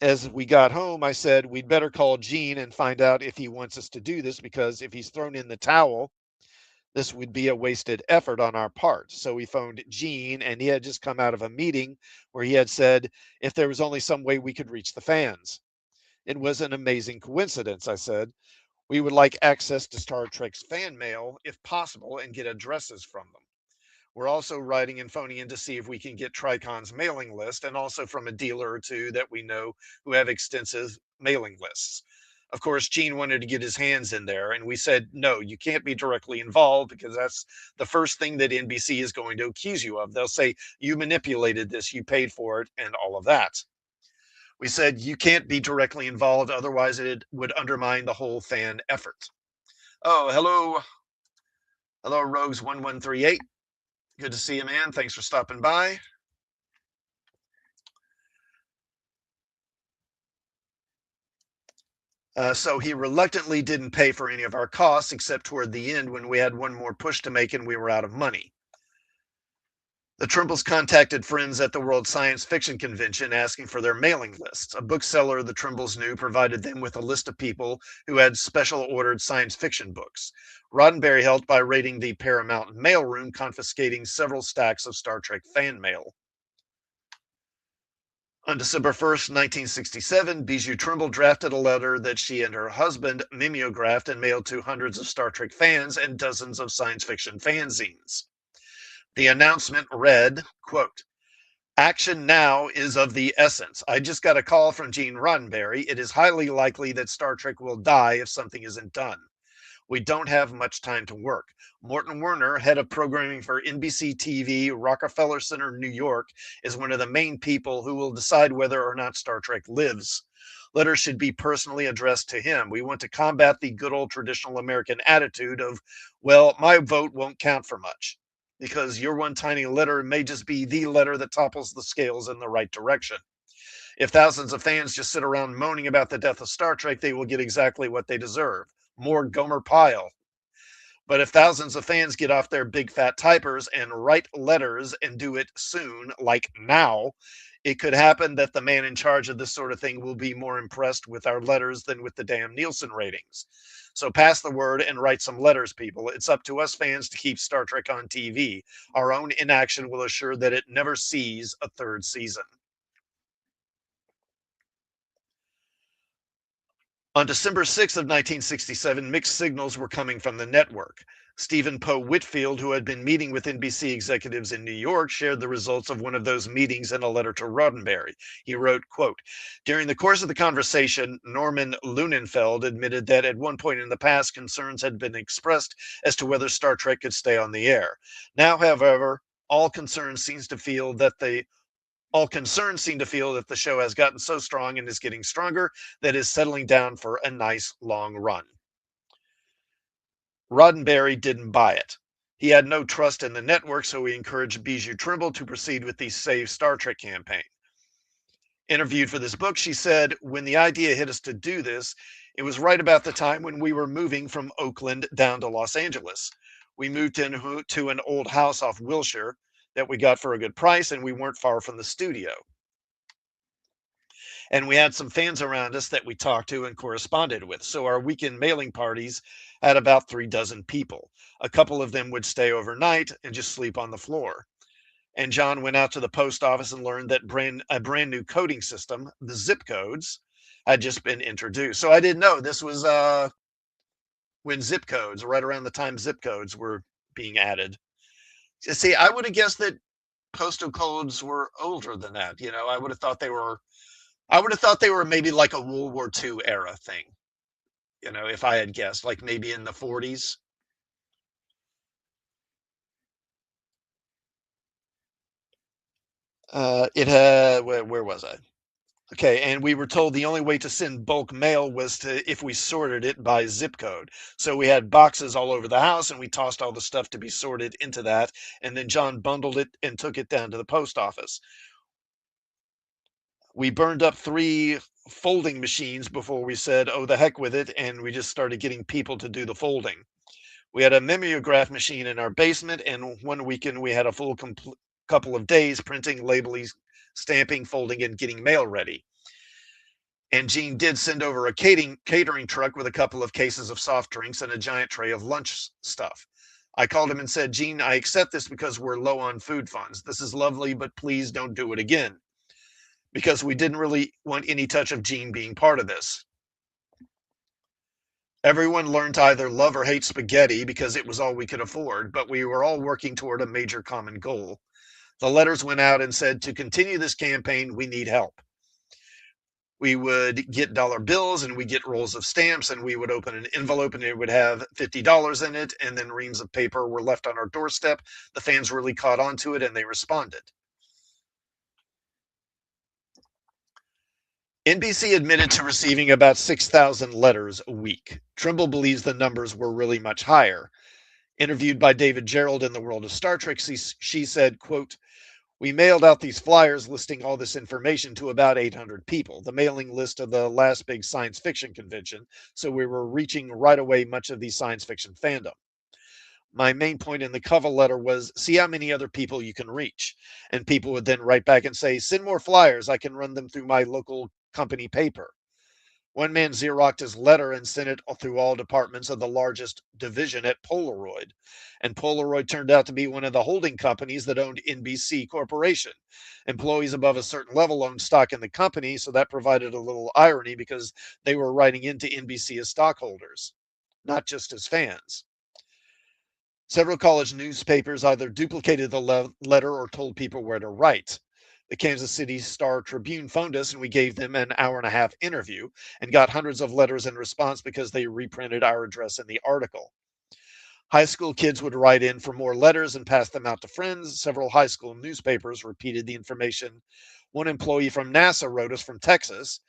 As we got home, I said, we'd better call Gene and find out if he wants us to do this, because if he's thrown in the towel, this would be a wasted effort on our part. So we phoned Gene, and he had just come out of a meeting where he had said if there was only some way we could reach the fans. It was an amazing coincidence, I said. We would like access to Star Trek's fan mail, if possible, and get addresses from them. We're also writing and phoning in to see if we can get Tricon's mailing list, and also from a dealer or two that we know who have extensive mailing lists. Of course, Gene wanted to get his hands in there, and we said, no, you can't be directly involved, because that's the first thing that NBC is going to accuse you of. They'll say, you manipulated this, you paid for it, and all of that. We said, you can't be directly involved, otherwise it would undermine the whole fan effort. Oh, hello. Hello, Rogues 1138. Good to see you, man. Thanks for stopping by. So he reluctantly didn't pay for any of our costs, except toward the end when we had one more push to make and we were out of money. The Trimbles contacted friends at the World Science Fiction Convention asking for their mailing lists. A bookseller the Trimbles knew provided them with a list of people who had special ordered science fiction books. Roddenberry helped by raiding the Paramount mailroom, confiscating several stacks of Star Trek fan mail. On December 1st, 1967, Bijou Trimble drafted a letter that she and her husband mimeographed and mailed to hundreds of Star Trek fans and dozens of science fiction fanzines. The announcement read, quote, action now is of the essence. I just got a call from Gene Roddenberry. It is highly likely that Star Trek will die if something isn't done. We don't have much time to work. Morton Werner, head of programming for NBC TV, Rockefeller Center, New York, is one of the main people who will decide whether or not Star Trek lives. Letters should be personally addressed to him. We want to combat the good old traditional American attitude of, well, my vote won't count for much, because your one tiny letter may just be the letter that topples the scales in the right direction. If thousands of fans just sit around moaning about the death of Star Trek, they will get exactly what they deserve: more Gomer Pyle. But if thousands of fans get off their big fat typers and write letters and do it soon, like now, it could happen that the man in charge of this sort of thing will be more impressed with our letters than with the damn Nielsen ratings. So pass the word and write some letters, people. It's up to us fans to keep Star Trek on TV. Our own inaction will assure that it never sees a third season. On December 6th of 1967, mixed signals were coming from the network. Stephen Poe Whitfield, who had been meeting with NBC executives in New York, shared the results of one of those meetings in a letter to Roddenberry. He wrote, quote, "During the course of the conversation, Norman Lunenfeld admitted that at one point in the past, concerns had been expressed as to whether Star Trek could stay on the air. Now, however, all concerned seem to feel that the show has gotten so strong and is getting stronger that is settling down for a nice long run." Roddenberry didn't buy it. He had no trust in the network, so he encouraged Bijou Trimble to proceed with the Save Star Trek campaign. Interviewed for this book, she said, "When the idea hit us to do this, it was right about the time when we were moving from Oakland down to Los Angeles. We moved into an old house off Wilshire that we got for a good price, and we weren't far from the studio. And we had some fans around us that we talked to and corresponded with. So our weekend mailing parties had about 3 dozen people. A couple of them would stay overnight and just sleep on the floor. And John went out to the post office and learned that a brand new coding system, the zip codes, had just been introduced. So I didn't know this was when zip codes, right around the time zip codes were being added. See, I would have guessed that postal codes were older than that. I would have thought they were maybe like a World War II era thing, if I had guessed, like maybe in the 40s. It had, where was I? Okay, and we were told the only way to send bulk mail was if we sorted it by zip code. So we had boxes all over the house, and we tossed all the stuff to be sorted into that, and then John bundled it and took it down to the post office. We burned up 3 folding machines before we said, oh, the heck with it, and we just started getting people to do the folding. We had a mimeograph machine in our basement, and one weekend we had a full couple of days printing, labeling, stamping, folding, and getting mail ready. And Gene did send over a catering truck with a couple of cases of soft drinks and a giant tray of lunch stuff. I called him and said, "Gene, I accept this because we're low on food funds. This is lovely, but please don't do it again." Because we didn't really want any touch of Gene being part of this. Everyone learned to either love or hate spaghetti because it was all we could afford, but we were all working toward a major common goal. The letters went out and said, to continue this campaign, we need help. We would get dollar bills and we get rolls of stamps, and we would open an envelope and it would have $50 in it, and then reams of paper were left on our doorstep. The fans really caught on to it and they responded. NBC admitted to receiving about 6,000 letters a week. Trimble believes the numbers were really much higher. Interviewed by David Gerald in The World of Star Trek, she said, quote, "We mailed out these flyers listing all this information to about 800 people, the mailing list of the last big science fiction convention, so we were reaching right away much of the science fiction fandom. My main point in the cover letter was, see how many other people you can reach." And people would then write back and say, "Send more flyers. I can run them through my local company paper." One man Xeroxed his letter and sent it through all departments of the largest division at Polaroid. And Polaroid turned out to be one of the holding companies that owned NBC Corporation. Employees above a certain level owned stock in the company, so that provided a little irony because they were writing into NBC as stockholders, not just as fans. Several college newspapers either duplicated the letter or told people where to write. The Kansas City Star Tribune phoned us and we gave them an hour-and-a-half interview and got hundreds of letters in response because they reprinted our address in the article. High school kids would write in for more letters and pass them out to friends. Several high school newspapers repeated the information. One employee from NASA wrote us from Texas,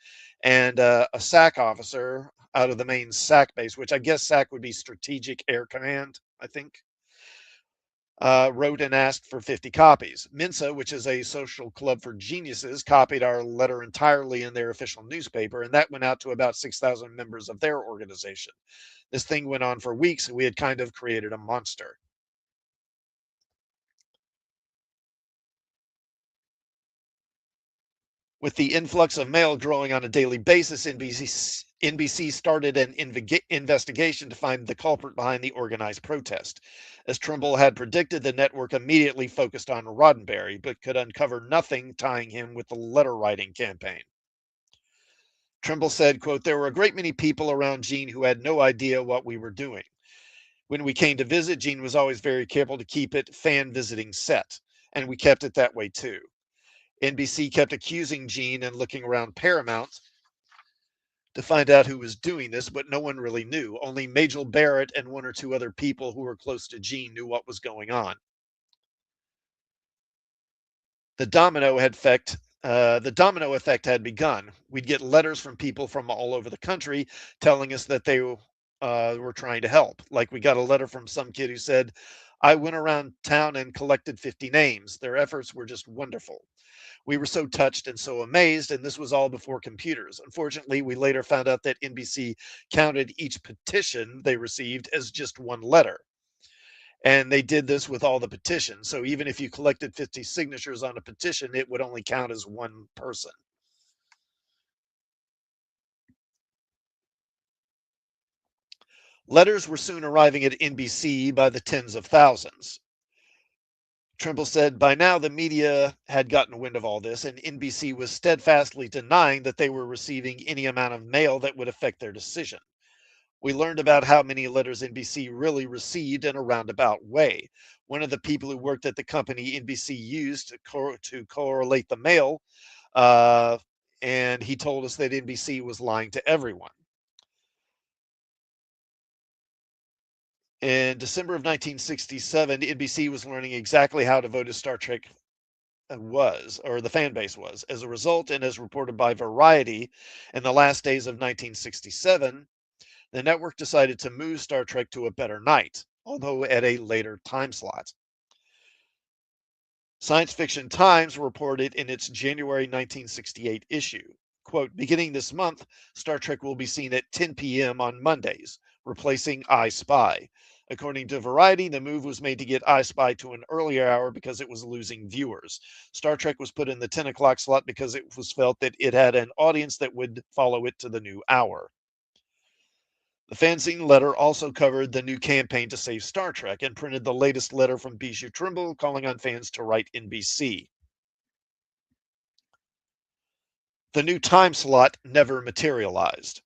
and a SAC officer out of the main SAC base, which I guess SAC would be Strategic Air Command, I think, wrote and asked for 50 copies. Mensa, which is a social club for geniuses, copied our letter entirely in their official newspaper, and that went out to about 6,000 members of their organization. This thing went on for weeks, and we had kind of created a monster. With the influx of mail growing on a daily basis, NBC started an investigation to find the culprit behind the organized protest. As Trimble had predicted, the network immediately focused on Roddenberry, but could uncover nothing tying him with the letter writing campaign. Trimble said, quote, "There were a great many people around Gene who had no idea what we were doing. When we came to visit, Gene was always very careful to keep it fan visiting set, and we kept it that way too. NBC kept accusing Gene and looking around Paramount to find out who was doing this, but no one really knew. Only Majel Barrett and one or two other people who were close to Gene knew what was going on. The domino effect had begun. We'd get letters from people from all over the country telling us that they were trying to help. Like we got a letter from some kid who said, "I went around town and collected 50 names. Their efforts were just wonderful." We were so touched and so amazed, and this was all before computers. Unfortunately, we later found out that NBC counted each petition they received as just one letter. And they did this with all the petitions. So even if you collected 50 signatures on a petition, it would only count as one person. Letters were soon arriving at NBC by the tens of thousands. Trimble said by now the media had gotten wind of all this, and NBC was steadfastly denying that they were receiving any amount of mail that would affect their decision. We learned about how many letters NBC really received in a roundabout way. One of the people who worked at the company NBC used to correlate the mail, uh, and he told us that NBC was lying to everyone. In December of 1967, NBC was learning exactly how devoted Star Trek was, or the fan base was. As a result, and as reported by Variety, in the last days of 1967, the network decided to move Star Trek to a better night, although at a later time slot. Science Fiction Times reported in its January 1968 issue, quote, "Beginning this month, Star Trek will be seen at 10 p.m. on Mondays, replacing I Spy." According to Variety, the move was made to get I Spy to an earlier hour because it was losing viewers. Star Trek was put in the 10 o'clock slot because it was felt that it had an audience that would follow it to the new hour. The fanzine letter also covered the new campaign to save Star Trek and printed the latest letter from Bijou Trimble calling on fans to write NBC. The new time slot never materialized.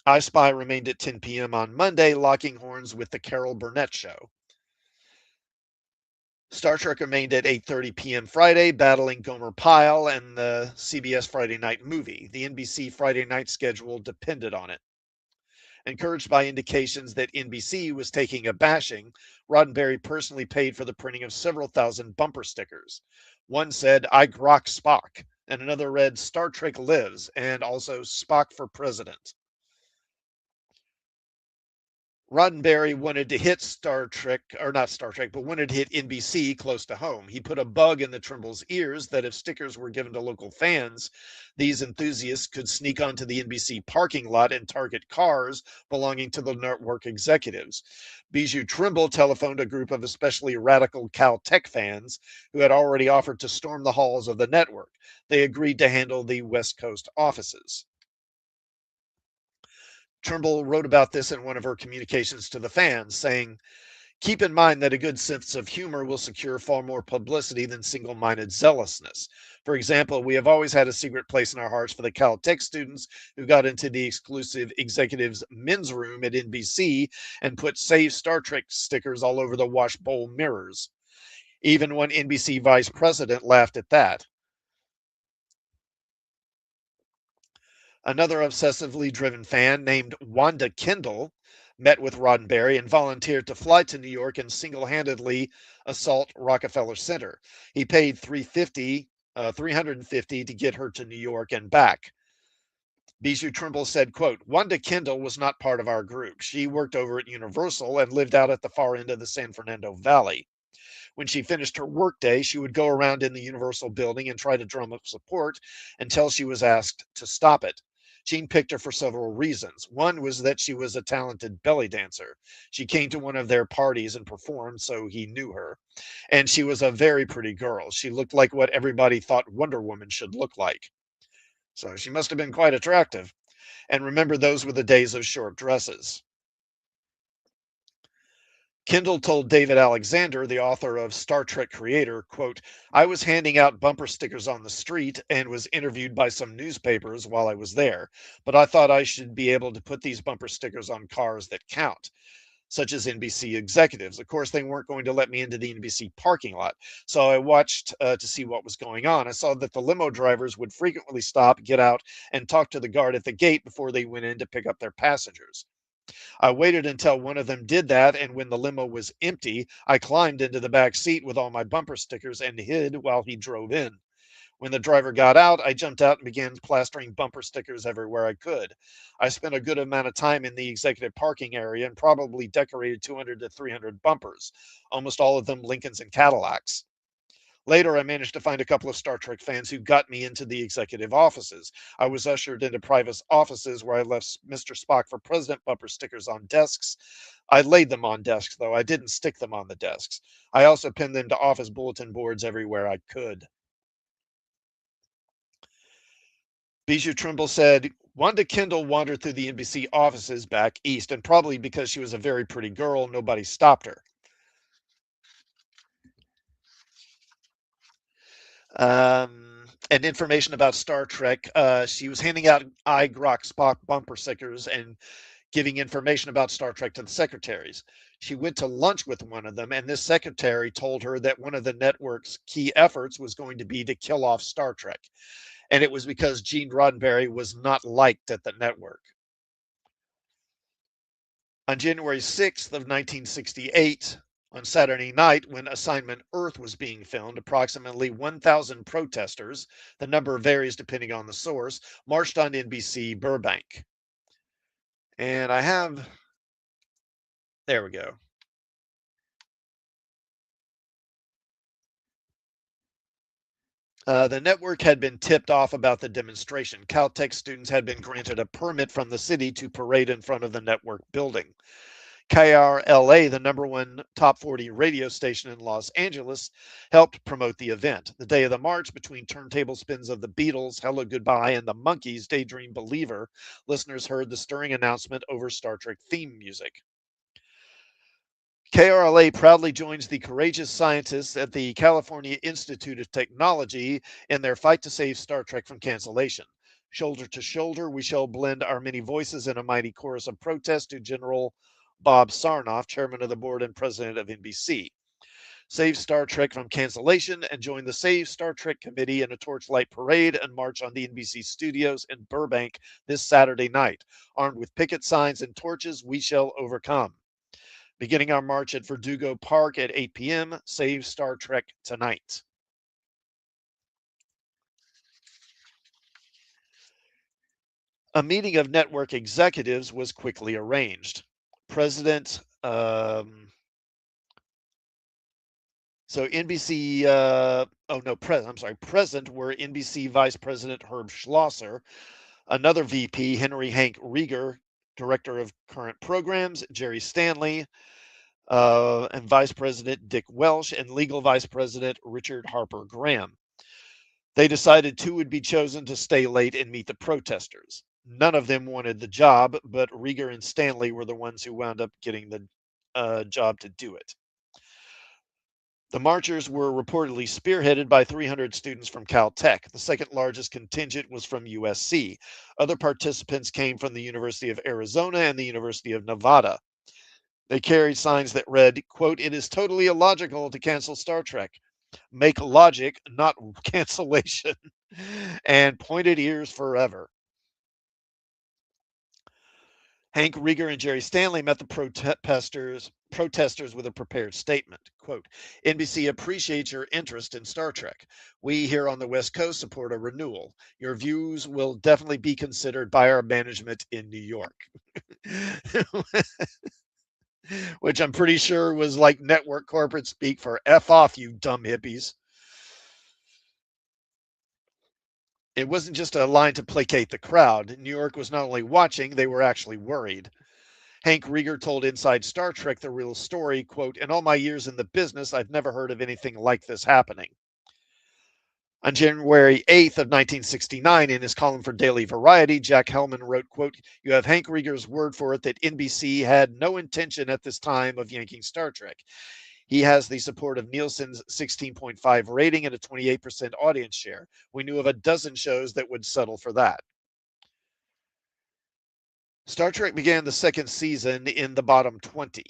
I Spy remained at 10 p.m. on Monday, locking horns with the Carol Burnett Show. Star Trek remained at 8:30 p.m. Friday, battling Gomer Pyle and the CBS Friday Night Movie. The NBC Friday night schedule depended on it. Encouraged by indications that NBC was taking a bashing, Roddenberry personally paid for the printing of several thousand bumper stickers. One said, "I grok Spock," and another read, "Star Trek lives," and also "Spock for President." Roddenberry wanted to hit Star Trek, or not Star Trek, but wanted to hit NBC close to home. He put a bug in the Trimble's ears that if stickers were given to local fans, these enthusiasts could sneak onto the NBC parking lot and target cars belonging to the network executives. Bijou Trimble telephoned a group of especially radical Caltech fans who had already offered to storm the halls of the network. They agreed to handle the West Coast offices. Trimble wrote about this in one of her communications to the fans, saying, "Keep in mind that a good sense of humor will secure far more publicity than single-minded zealousness. For example, we have always had a secret place in our hearts for the Caltech students who got into the exclusive executives' men's room at NBC and put Save Star Trek stickers all over the wash bowl mirrors. Even one NBC vice president laughed at that. Another obsessively driven fan named Wanda Kendall met with Roddenberry and volunteered to fly to New York and single-handedly assault Rockefeller Center. He paid 350 to get her to New York and back. Bijou Trimble said, quote, Wanda Kendall was not part of our group. She worked over at Universal and lived out at the far end of the San Fernando Valley. When she finished her workday, she would go around in the Universal building and try to drum up support until she was asked to stop it. Gene picked her for several reasons. One was that she was a talented belly dancer. She came to one of their parties and performed, so he knew her. And she was a very pretty girl. She looked like what everybody thought Wonder Woman should look like. So she must have been quite attractive. And remember, those were the days of short dresses. Kendall told David Alexander, the author of Star Trek Creator, quote, I was handing out bumper stickers on the street and was interviewed by some newspapers while I was there, but I thought I should be able to put these bumper stickers on cars that count, such as NBC executives. Of course, they weren't going to let me into the NBC parking lot, so I watched to see what was going on. I saw that the limo drivers would frequently stop, get out, and talk to the guard at the gate before they went in to pick up their passengers. I waited until one of them did that, and when the limo was empty, I climbed into the back seat with all my bumper stickers and hid while he drove in. When the driver got out, I jumped out and began plastering bumper stickers everywhere I could. I spent a good amount of time in the executive parking area and probably decorated 200 to 300 bumpers, almost all of them Lincolns and Cadillacs. Later, I managed to find a couple of Star Trek fans who got me into the executive offices. I was ushered into private offices where I left Mr. Spock for President bumper stickers on desks. I laid them on desks, though. I didn't stick them on the desks. I also pinned them to office bulletin boards everywhere I could. Bijou Trimble said, Wanda Kendall wandered through the NBC offices back east, and probably because she was a very pretty girl, nobody stopped her. And information about Star Trek. She was handing out I Grok Spock bumper stickers and giving information about Star Trek to the secretaries. She went to lunch with one of them, and this secretary told her that one of the network's key efforts was going to be to kill off Star Trek. And it was because Gene Roddenberry was not liked at the network. On January 6th of 1968, on Saturday night, when Assignment Earth was being filmed, approximately 1,000 protesters, the number varies depending on the source, marched on NBC Burbank. And there we go. The network had been tipped off about the demonstration. Caltech students had been granted a permit from the city to parade in front of the network building. KRLA, the number one top 40 radio station in Los Angeles, helped promote the event. The day of the march, between turntable spins of the Beatles, Hello Goodbye, and the Monkees' Daydream Believer, listeners heard the stirring announcement over Star Trek theme music. KRLA proudly joins the courageous scientists at the California Institute of Technology in their fight to save Star Trek from cancellation. Shoulder to shoulder, we shall blend our many voices in a mighty chorus of protest to General Bob Sarnoff, chairman of the board and president of NBC. Save Star Trek from cancellation and join the Save Star Trek committee in a torchlight parade and march on the NBC studios in Burbank this Saturday night. Armed with picket signs and torches, we shall overcome. Beginning our march at Verdugo Park at 8 p.m., Save Star Trek tonight. A meeting of network executives was quickly arranged. President, so NBC, present were NBC Vice President Herb Schlosser, another VP, Henry Hank Rieger, Director of Current Programs, Jerry Stanley, and Vice President Dick Welsh, and Legal Vice President Richard Harper Graham. They decided two would be chosen to stay late and meet the protesters. None of them wanted the job, but Rieger and Stanley were the ones who wound up getting the job to do it. The marchers were reportedly spearheaded by 300 students from Caltech. The second largest contingent was from USC. Other participants came from the University of Arizona and the University of Nevada. They carried signs that read, quote, "It is totally illogical to cancel Star Trek. Make logic, not cancellation," and pointed ears forever. Hank Rieger and Jerry Stanley met the protesters with a prepared statement. Quote, NBC appreciates your interest in Star Trek. We here on the West Coast support a renewal. Your views will definitely be considered by our management in New York. Which I'm pretty sure was like network corporate speak for F off, you dumb hippies. It wasn't just a line to placate the crowd. New York was not only watching, they were actually worried. Hank Rieger told Inside Star Trek the real story, quote, in all my years in the business, I've never heard of anything like this happening. On January 8th of 1969, in his column for Daily Variety, Jack Hellman wrote, quote, you have Hank Rieger's word for it that NBC had no intention at this time of yanking Star Trek. He has the support of Nielsen's 16.5 rating and a 28% audience share. We knew of a dozen shows that would settle for that. Star Trek began the second season in the bottom 20.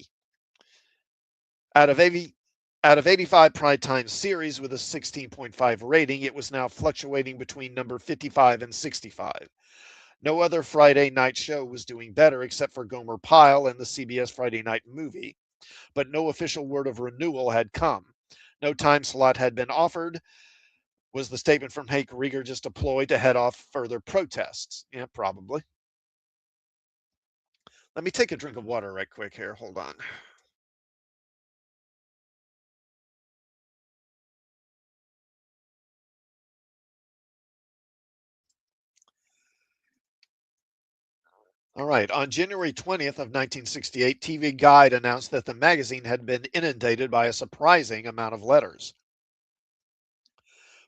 Out of 85 primetime series with a 16.5 rating, it was now fluctuating between number 55 and 65. No other Friday night show was doing better except for Gomer Pyle and the CBS Friday Night Movie, but no official word of renewal had come. No time slot had been offered. Was the statement from Hank Rieger just a ploy to head off further protests? Yeah, probably. Let me take a drink of water right quick here. Hold on. All right. On January 20th of 1968, TV Guide announced that the magazine had been inundated by a surprising amount of letters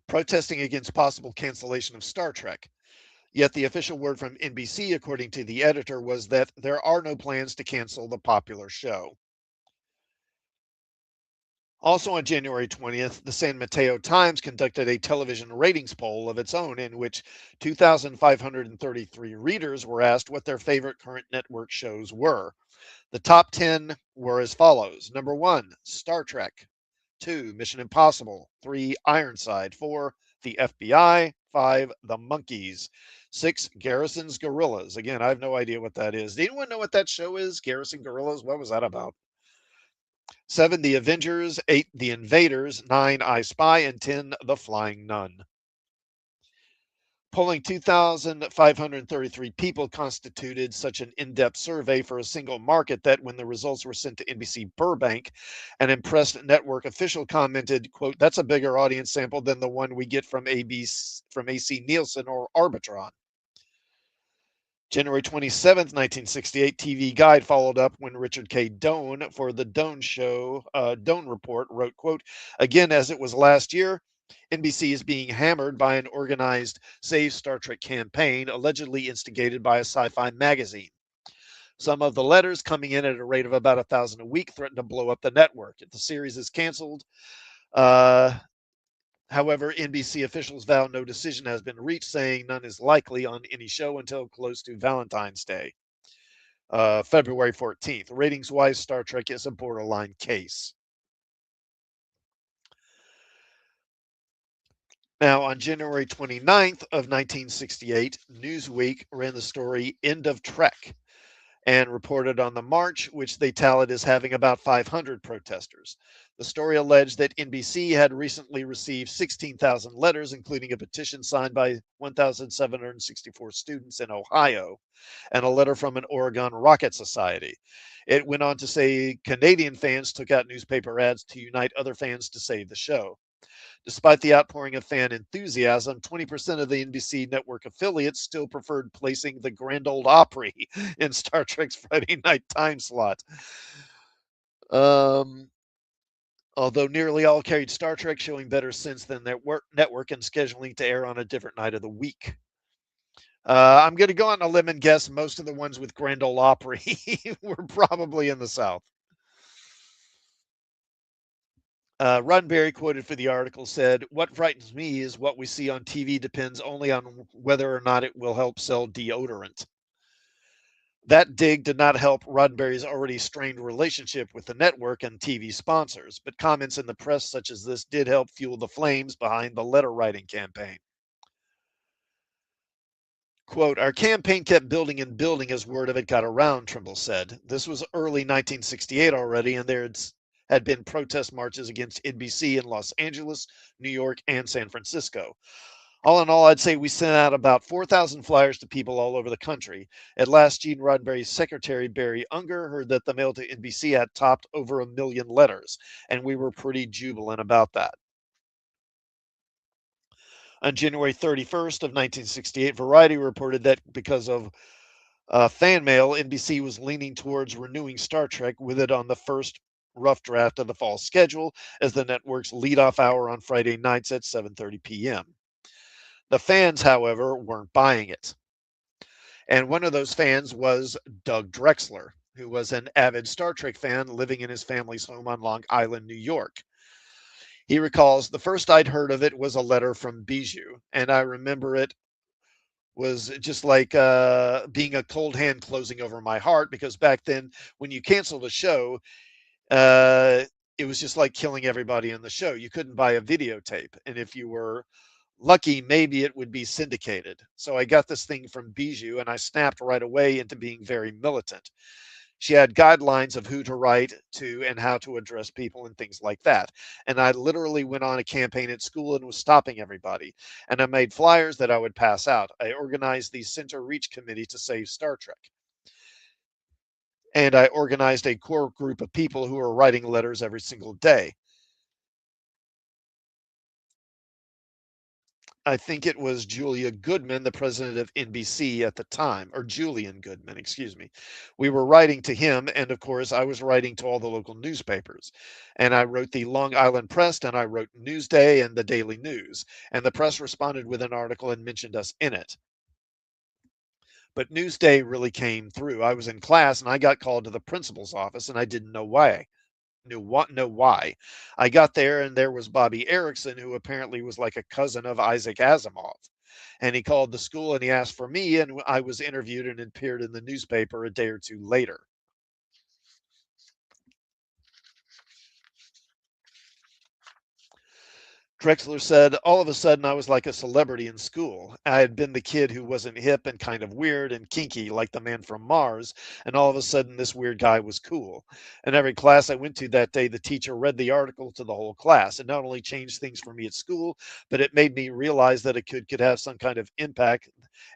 protesting against possible cancellation of Star Trek. Yet the official word from NBC, according to the editor, was that there are no plans to cancel the popular show. Also on January 20th, the San Mateo Times conducted a television ratings poll of its own in which 2,533 readers were asked what their favorite current network shows were. The top 10 were as follows. Number 1, Star Trek. 2, Mission Impossible. 3, Ironside. 4, The FBI. 5, The Monkees. 6, Garrison's Gorillas. Again, I have no idea what that is. Does anyone know what that show is? Garrison Gorillas? What was that about? 7, The Avengers. 8, The Invaders. 9, I Spy. And 10, The Flying Nun. Polling 2,533 people constituted such an in-depth survey for a single market that when the results were sent to NBC Burbank, an impressed network official commented, quote, that's a bigger audience sample than the one we get from AC Nielsen or Arbitron. January 27th, 1968, TV Guide followed up when Richard K. Doan for the Doan Show, Doan Report wrote, quote, again, as it was last year, NBC is being hammered by an organized Save Star Trek campaign, allegedly instigated by a sci-fi magazine. Some of the letters coming in at a rate of about 1,000 a week threaten to blow up the network. If the series is canceled, however, NBC officials vow no decision has been reached, saying none is likely on any show until close to Valentine's Day, February 14th. Ratings-wise, Star Trek is a borderline case. Now, on January 29th of 1968, Newsweek ran the story End of Trek and reported on the march, which they tallied as having about 500 protesters. The story alleged that NBC had recently received 16,000 letters, including a petition signed by 1,764 students in Ohio and a letter from an Oregon Rocket Society. It went on to say Canadian fans took out newspaper ads to unite other fans to save the show. Despite the outpouring of fan enthusiasm, 20% of the NBC network affiliates still preferred placing the Grand Ole Opry in Star Trek's Friday night time slot. Although nearly all carried Star Trek, showing better sense than their network and scheduling to air on a different night of the week. I'm going to go on a limb and guess most of the ones with Grand Ole Opry were probably in the South. Roddenberry, quoted for the article, said, what frightens me is what we see on TV depends only on whether or not it will help sell deodorant. That dig did not help Roddenberry's already strained relationship with the network and TV sponsors, but comments in the press such as this did help fuel the flames behind the letter writing campaign. Quote, our campaign kept building and building as word of it got around, Trimble said. This was early 1968 already, and there had been protest marches against NBC in Los Angeles, New York, and San Francisco. All in all, I'd say we sent out about 4,000 flyers to people all over the country. At last, Gene Roddenberry's secretary, Barry Unger, heard that the mail to NBC had topped over 1 million letters, and we were pretty jubilant about that. On January 31st of 1968, Variety reported that because of fan mail, NBC was leaning towards renewing Star Trek with it on the first rough draft of the fall schedule as the network's leadoff hour on Friday nights at 7:30 p.m. The fans, however, weren't buying it. And one of those fans was Doug Drexler, who was an avid Star Trek fan living in his family's home on Long Island, New York. He recalls, the first I'd heard of it was a letter from Bijou, and I remember it was just like being a cold hand closing over my heart, because back then, when you canceled a show, uh, it was just like killing everybody in the show. You couldn't buy a videotape, and if you were lucky, maybe it would be syndicated. So I got this thing from Bijou, and I snapped right away into being very militant. She had guidelines of who to write to and how to address people and things like that. And I literally went on a campaign at school and was stopping everybody. And I made flyers that I would pass out. I organized the Center Reach Committee to save Star Trek. And I organized a core group of people who were writing letters every single day. I think it was Julia Goodman, the president of NBC at the time, or Julian Goodman, excuse me. We were writing to him, and of course, I was writing to all the local newspapers. And I wrote the Long Island Press, and I wrote Newsday and the Daily News. And the press responded with an article and mentioned us in it. But Newsday really came through. I was in class, and I got called to the principal's office, and I didn't know why. Know why. I got there, and there was Bobby Erickson, who apparently was like a cousin of Isaac Asimov. And he called the school and he asked for me, and I was interviewed and appeared in the newspaper a day or two later. Drexler said, all of a sudden I was like a celebrity in school. I had been the kid who wasn't hip and kind of weird and kinky like the man from Mars, and all of a sudden this weird guy was cool. In every class I went to that day, the teacher read the article to the whole class. It not only changed things for me at school, but it made me realize that it could have some kind of impact,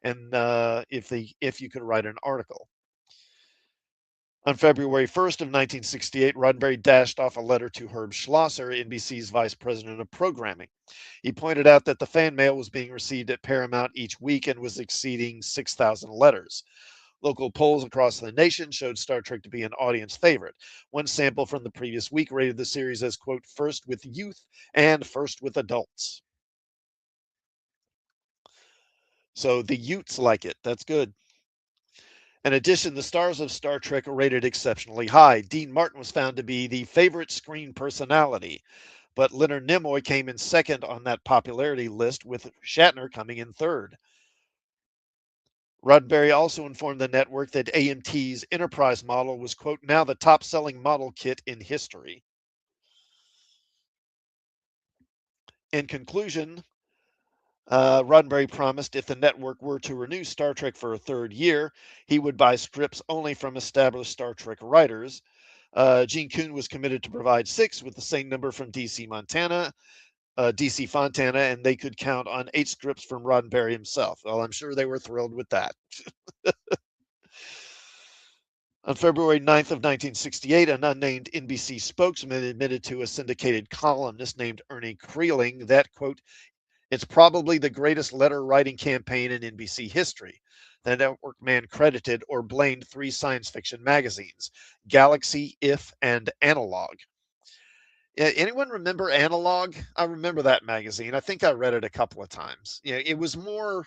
and if you could write an article. On February 1st of 1968, Roddenberry dashed off a letter to Herb Schlosser, NBC's vice president of programming. He pointed out that the fan mail was being received at Paramount each week and was exceeding 6,000 letters. Local polls across the nation showed Star Trek to be an audience favorite. One sample from the previous week rated the series as, quote, first with youth and first with adults. So the Utes like it. That's good. In addition, the stars of Star Trek are rated exceptionally high. Dean Martin was found to be the favorite screen personality, but Leonard Nimoy came in second on that popularity list, with Shatner coming in third. Roddenberry also informed the network that AMT's Enterprise model was, quote, now the top selling model kit in history. In conclusion, Roddenberry promised if the network were to renew Star Trek for a third year, he would buy scripts only from established Star Trek writers. Gene Coon was committed to provide 6, with the same number from DC Fontana, and they could count on 8 scripts from Roddenberry himself. Well, I'm sure they were thrilled with that. On February 9th of 1968, an unnamed NBC spokesman admitted to a syndicated columnist named Ernie Creeling that, quote, it's probably the greatest letter writing campaign in NBC history. The network man credited or blamed 3 science fiction magazines, Galaxy, If, and Analog. Anyone remember Analog? I remember that magazine. I think I read it a couple of times. It was more,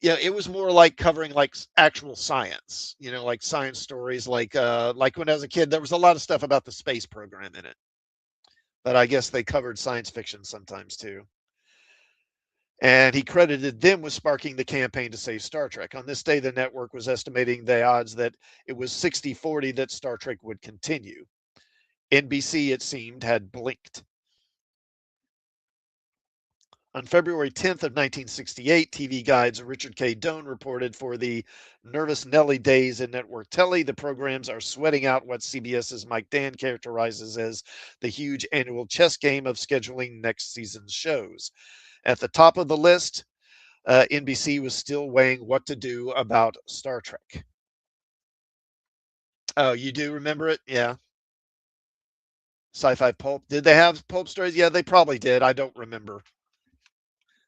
it was more like covering like actual science, like science stories. Like when I was a kid, there was a lot of stuff about the space program in it. But I guess they covered science fiction sometimes too. And he credited them with sparking the campaign to save Star Trek. On this day, the network was estimating the odds that it was 60-40 that Star Trek would continue. NBC, it seemed, had blinked. On February 10th of 1968, TV Guide's Richard K. Doan reported for the Nervous Nelly days in network telly, the programs are sweating out what CBS's Mike Dan characterizes as the huge annual chess game of scheduling next season's shows. At the top of the list, NBC was still weighing what to do about Star Trek. Oh, you do remember it? Yeah. Sci-fi pulp. Did they have pulp stories? Yeah, they probably did. I don't remember.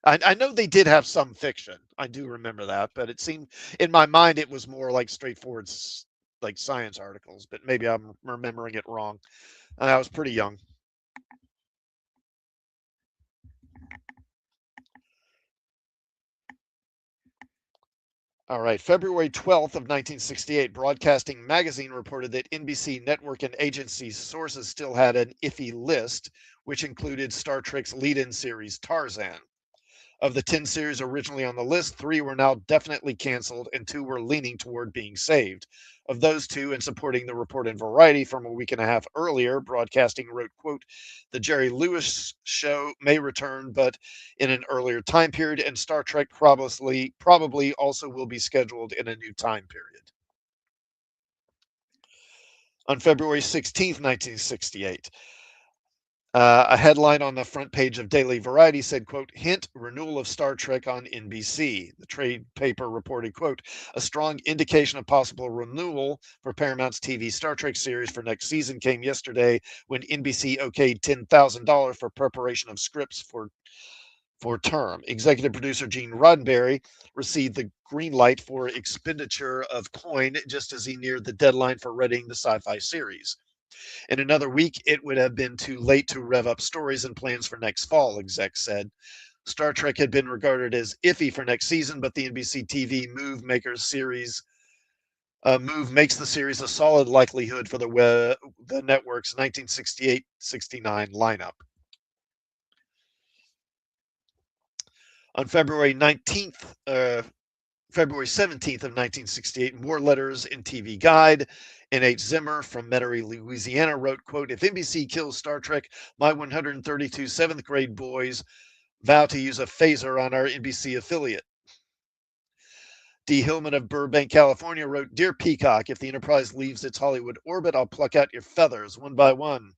I know they did have some fiction. I do remember that, but it seemed in my mind it was more like straightforward, like science articles. But maybe I'm remembering it wrong. I was pretty young. All right, February 12th of 1968, Broadcasting Magazine reported that NBC network and agency sources still had an iffy list, which included Star Trek's lead-in series Tarzan. Of the 10 series originally on the list, 3 were now definitely canceled and 2 were leaning toward being saved. Of those 2, and supporting the report in Variety from a week and a half earlier, Broadcasting wrote, quote, "The Jerry Lewis show may return, but in an earlier time period, and Star Trek probably also will be scheduled in a new time period." On February 16th, 1968, a headline on the front page of Daily Variety said, quote, "Hint, renewal of Star Trek on NBC." The trade paper reported, quote, "A strong indication of possible renewal for Paramount's TV Star Trek series for next season came yesterday when NBC okayed $10,000 for preparation of scripts for term. Executive producer Gene Roddenberry received the green light for expenditure of coin just as he neared the deadline for readying the sci-fi series. In another week, it would have been too late to rev up stories and plans for next fall, exec said. Star Trek had been regarded as iffy for next season, but the NBC TV move makes the series a solid likelihood for the network's 1968-69 lineup. On February 17th of 1968, more letters in TV Guide. N.H. Zimmer from Metairie, Louisiana wrote, quote, "If NBC kills Star Trek, my 132 seventh grade boys vow to use a phaser on our NBC affiliate." D. Hillman of Burbank, California wrote, "Dear Peacock, if the Enterprise leaves its Hollywood orbit, I'll pluck out your feathers one by one."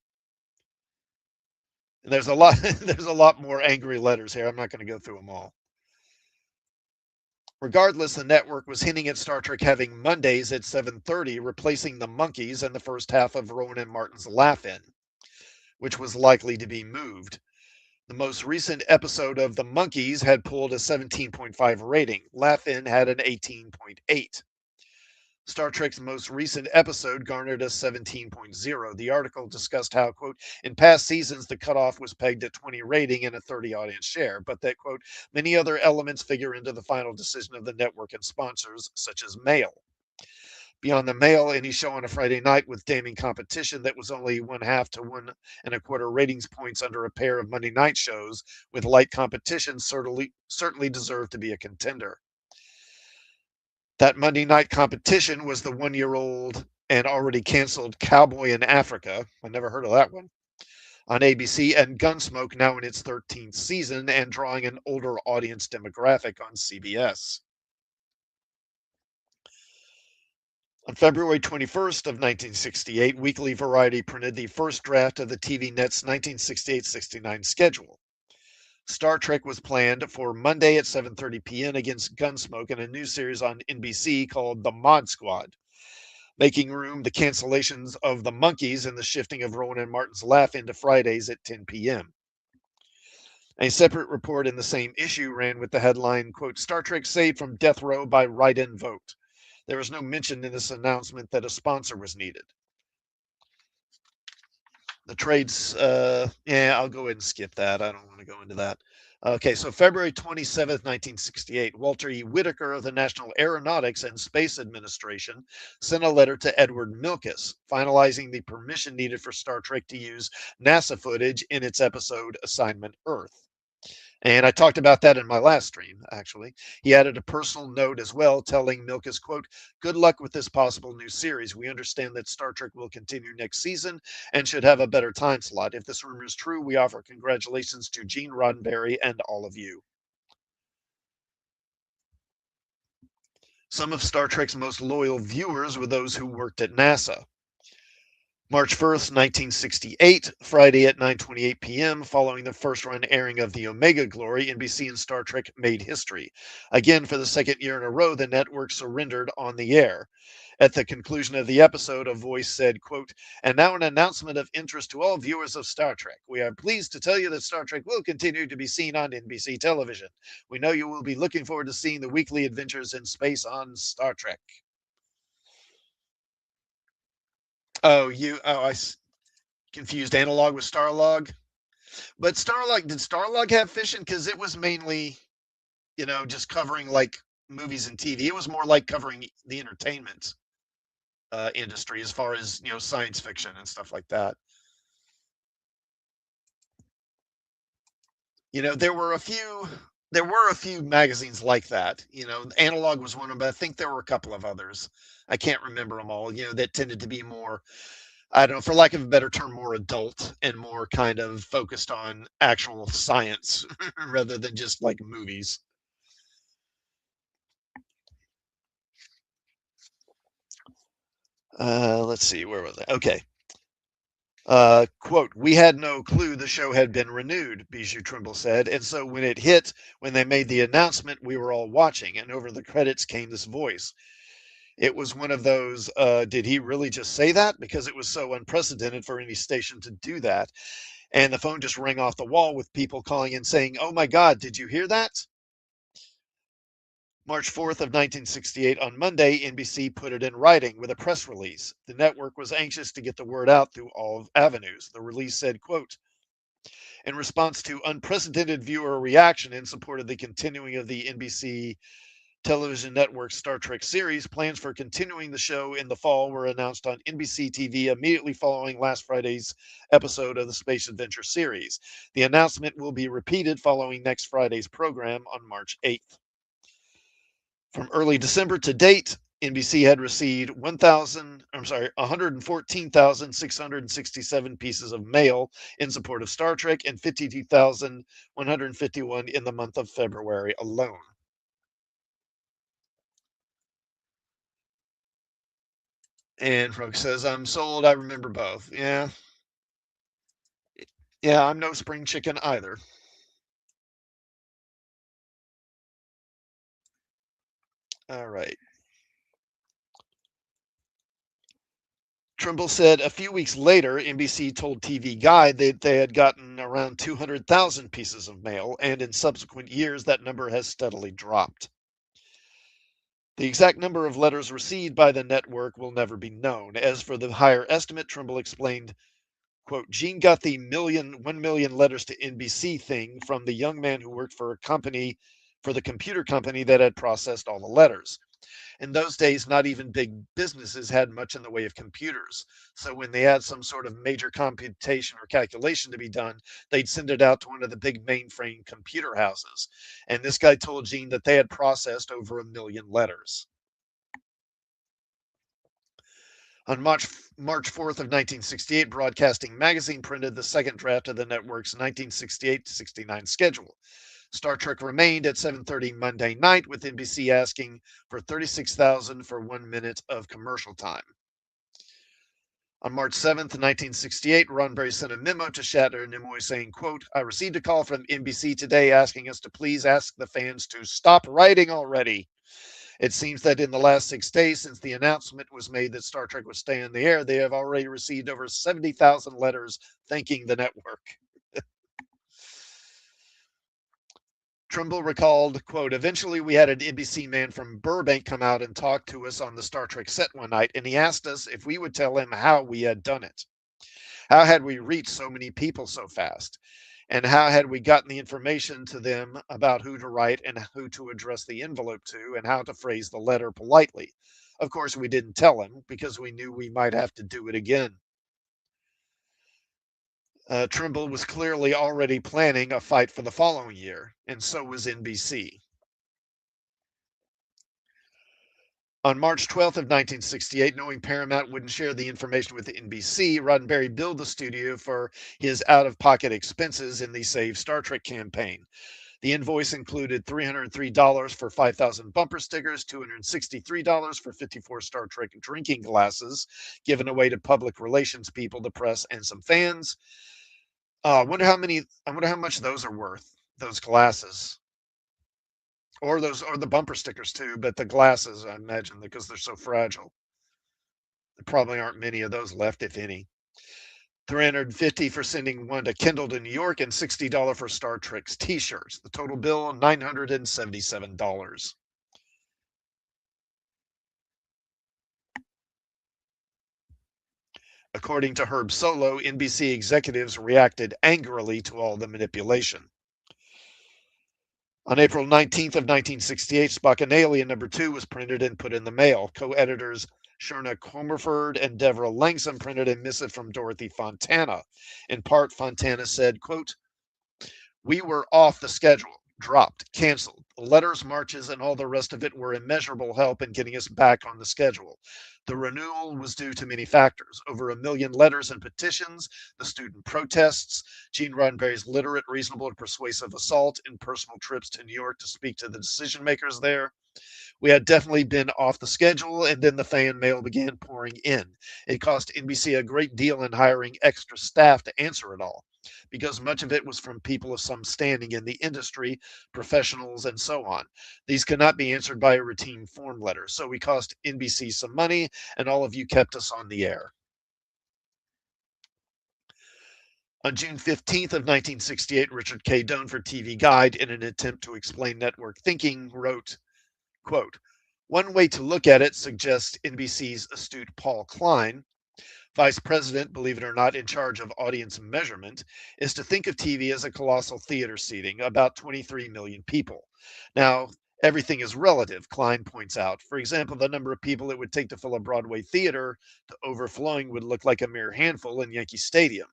And there's a lot there's a lot more angry letters here. I'm not going to go through them all. Regardless, the network was hinting at Star Trek having Mondays at 7:30, replacing the Monkees and the first half of Rowan and Martin's Laugh-In, which was likely to be moved. The most recent episode of The Monkees had pulled a 17.5 rating. Laugh-In had an 18.8. Star Trek's most recent episode garnered a 17.0. The article discussed how, quote, in past seasons, the cutoff was pegged at 20 rating and a 30 audience share, but that, quote, many other elements figure into the final decision of the network and sponsors, such as mail. Beyond the mail, any show on a Friday night with damning competition that was only 1/2 to 1 1/4 ratings points under a pair of Monday night shows with light competition certainly deserved to be a contender. That Monday night competition was the 1-year-old and already canceled Cowboy in Africa. I never heard of that one. On ABC, and Gunsmoke, now in its 13th season and drawing an older audience demographic on CBS. On February 21st of 1968, Weekly Variety printed the first draft of the TV Net's 1968-69 schedule. Star Trek was planned for Monday at 7:30 p.m. against Gunsmoke in a new series on NBC called The Mod Squad, making room the cancellations of The Monkees and the shifting of Rowan and Martin's Laugh into Fridays at 10 p.m. A separate report in the same issue ran with the headline, quote, "Star Trek saved from death row by write-in vote." There was no mention in this announcement that a sponsor was needed. The trades, I'll go ahead and skip that. I don't want to go into that. Okay, so February 27th, 1968, Walter E. Whitaker of the National Aeronautics and Space Administration sent a letter to Edward Milkis, finalizing the permission needed for Star Trek to use NASA footage in its episode Assignment Earth. And I talked about that in my last stream, actually. He added a personal note as well, telling Milkus, quote, "Good luck with this possible new series. We understand that Star Trek will continue next season and should have a better time slot. If this rumor is true, we offer congratulations to Gene Roddenberry and all of you." Some of Star Trek's most loyal viewers were those who worked at NASA. March 1st, 1968, Friday at 9:28 p.m., following the first run airing of the Omega Glory, NBC and Star Trek made history. Again, for the second year in a row, the network surrendered on the air. At the conclusion of the episode, a voice said, quote, "And now an announcement of interest to all viewers of Star Trek. We are pleased to tell you that Star Trek will continue to be seen on NBC television. We know you will be looking forward to seeing the weekly adventures in space on Star Trek." I confused Analog with Starlog. But Starlog, did Starlog have fishing? Because it was mainly, just covering like movies and TV. It was more like covering the entertainment industry as far as, science fiction and stuff like that. There were a few magazines like that. Analog was one of them, but I think there were a couple of others. I can't remember them all, that tended to be more, I don't know, for lack of a better term, more adult and more kind of focused on actual science rather than just like movies. Let's see, where was I? Okay. Quote, "We had no clue the show had been renewed," Bijou Trimble said. "And so when they made the announcement, we were all watching, and over the credits came this voice. It was one of those, did he really just say that? Because it was so unprecedented for any station to do that. And the phone just rang off the wall with people calling in saying, 'Oh my God, did you hear that?'" March 4th of 1968, on Monday, NBC put it in writing with a press release. The network was anxious to get the word out through all avenues. The release said, quote, "In response to unprecedented viewer reaction in support of the continuing of the NBC television network's Star Trek series, plans for continuing the show in the fall were announced on NBC TV immediately following last Friday's episode of the Space Adventure series. The announcement will be repeated following next Friday's program on March 8th. From early December to date, NBC had received 114,667 pieces of mail in support of Star Trek and 52,151 in the month of February alone. And Frog says, "I'm sold. I remember both." Yeah. Yeah, I'm no spring chicken either. All right. Trimble said a few weeks later, NBC told TV Guide that they had gotten around 200,000 pieces of mail, and in subsequent years, that number has steadily dropped. The exact number of letters received by the network will never be known. As for the higher estimate, Trimble explained, quote, "Gene got the 1 million letters to NBC thing from the young man who worked for the computer company that had processed all the letters. In those days, not even big businesses had much in the way of computers. So when they had some sort of major computation or calculation to be done, they'd send it out to one of the big mainframe computer houses. And this guy told Gene that they had processed over 1 million letters." On March 4th of 1968, Broadcasting Magazine printed the second draft of the network's 1968-69 schedule. Star Trek remained at 7:30 Monday night, with NBC asking for 36,000 for 1 minute of commercial time. On March 7th, 1968, Roddenberry sent a memo to Shatner and Nimoy saying, quote, "I received a call from NBC today asking us to please ask the fans to stop writing already. It seems that in the last 6 days since the announcement was made that Star Trek would stay on the air, they have already received over 70,000 letters thanking the network." Trimble recalled, quote, "Eventually we had an NBC man from Burbank come out and talk to us on the Star Trek set one night, and he asked us if we would tell him how we had done it. How had we reached so many people so fast? And how had we gotten the information to them about who to write and who to address the envelope to and how to phrase the letter politely? Of course, we didn't tell him because we knew we might have to do it again." Trimble was clearly already planning a fight for the following year, and so was NBC. On March 12th of 1968, knowing Paramount wouldn't share the information with NBC, Roddenberry billed the studio for his out-of-pocket expenses in the Save Star Trek campaign. The invoice included $303 for 5,000 bumper stickers, $263 for 54 Star Trek drinking glasses given away to public relations people, the press, and some fans. I wonder how much those are worth, those glasses. Or the bumper stickers too, but the glasses, I imagine, because they're so fragile. There probably aren't many of those left, if any. $350 for sending one to Kendall to New York, and $60 for Star Trek's T-shirts. The total bill, $977. According to Herb Solow, NBC executives reacted angrily to all the manipulation. On April 19th of 1968, Spock and Alien #2 was printed and put in the mail. Co-editors Sherna Comerford and Deborah Langsom printed a missive from Dorothy Fontana. In part, Fontana said, quote, "We were off the schedule, dropped, canceled. The letters, marches, and all the rest of it were immeasurable help in getting us back on the schedule. The renewal was due to many factors: over 1 million letters and petitions, the student protests, Gene Roddenberry's literate, reasonable, and persuasive assault, and personal trips to New York to speak to the decision makers there. We had definitely been off the schedule, and then the fan mail began pouring in. It cost NBC a great deal in hiring extra staff to answer it all, because much of it was from people of some standing in the industry, professionals, and so on. These could not be answered by a routine form letter, so we cost NBC some money, and all of you kept us on the air." On June 15th of 1968, Richard K. Doan for TV Guide, in an attempt to explain network thinking, wrote, quote, "One way to look at it," suggests NBC's astute Paul Klein, vice president, believe it or not, in charge of audience measurement, "is to think of TV as a colossal theater seating about 23 million people. Now, everything is relative," Klein points out. For example, the number of people it would take to fill a Broadway theater to overflowing would look like a mere handful in Yankee Stadium.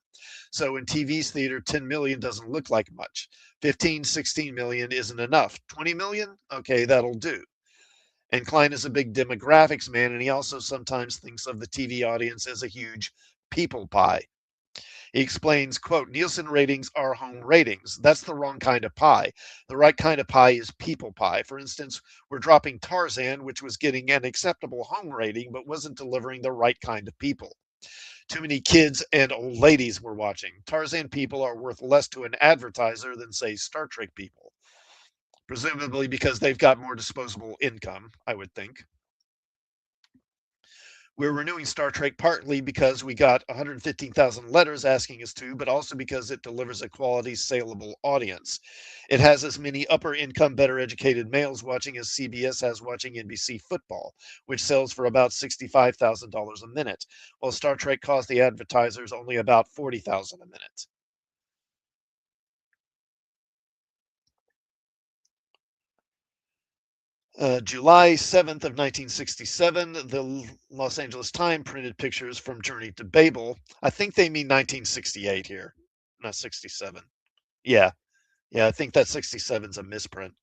So in TV's theater, 10 million doesn't look like much. 15, 16 million isn't enough. 20 million? Okay, that'll do. And Klein is a big demographics man, and he also sometimes thinks of the TV audience as a huge people pie. He explains, quote, "Nielsen ratings are home ratings. That's the wrong kind of pie. The right kind of pie is people pie. For instance, we're dropping Tarzan, which was getting an acceptable home rating, but wasn't delivering the right kind of people. Too many kids and old ladies were watching. Tarzan people are worth less to an advertiser than, say, Star Trek people. Presumably because they've got more disposable income, I would think. We're renewing Star Trek partly because we got 115,000 letters asking us to, but also because it delivers a quality, saleable audience. It has as many upper income, better educated males watching as CBS has watching NBC football, which sells for about $65,000 a minute, while Star Trek costs the advertisers only about $40,000 a minute." July 7th of 1967, the Los Angeles Times printed pictures from Journey to Babel. I think they mean 1968 here, not 67. Yeah, yeah, I think that 67 is a misprint.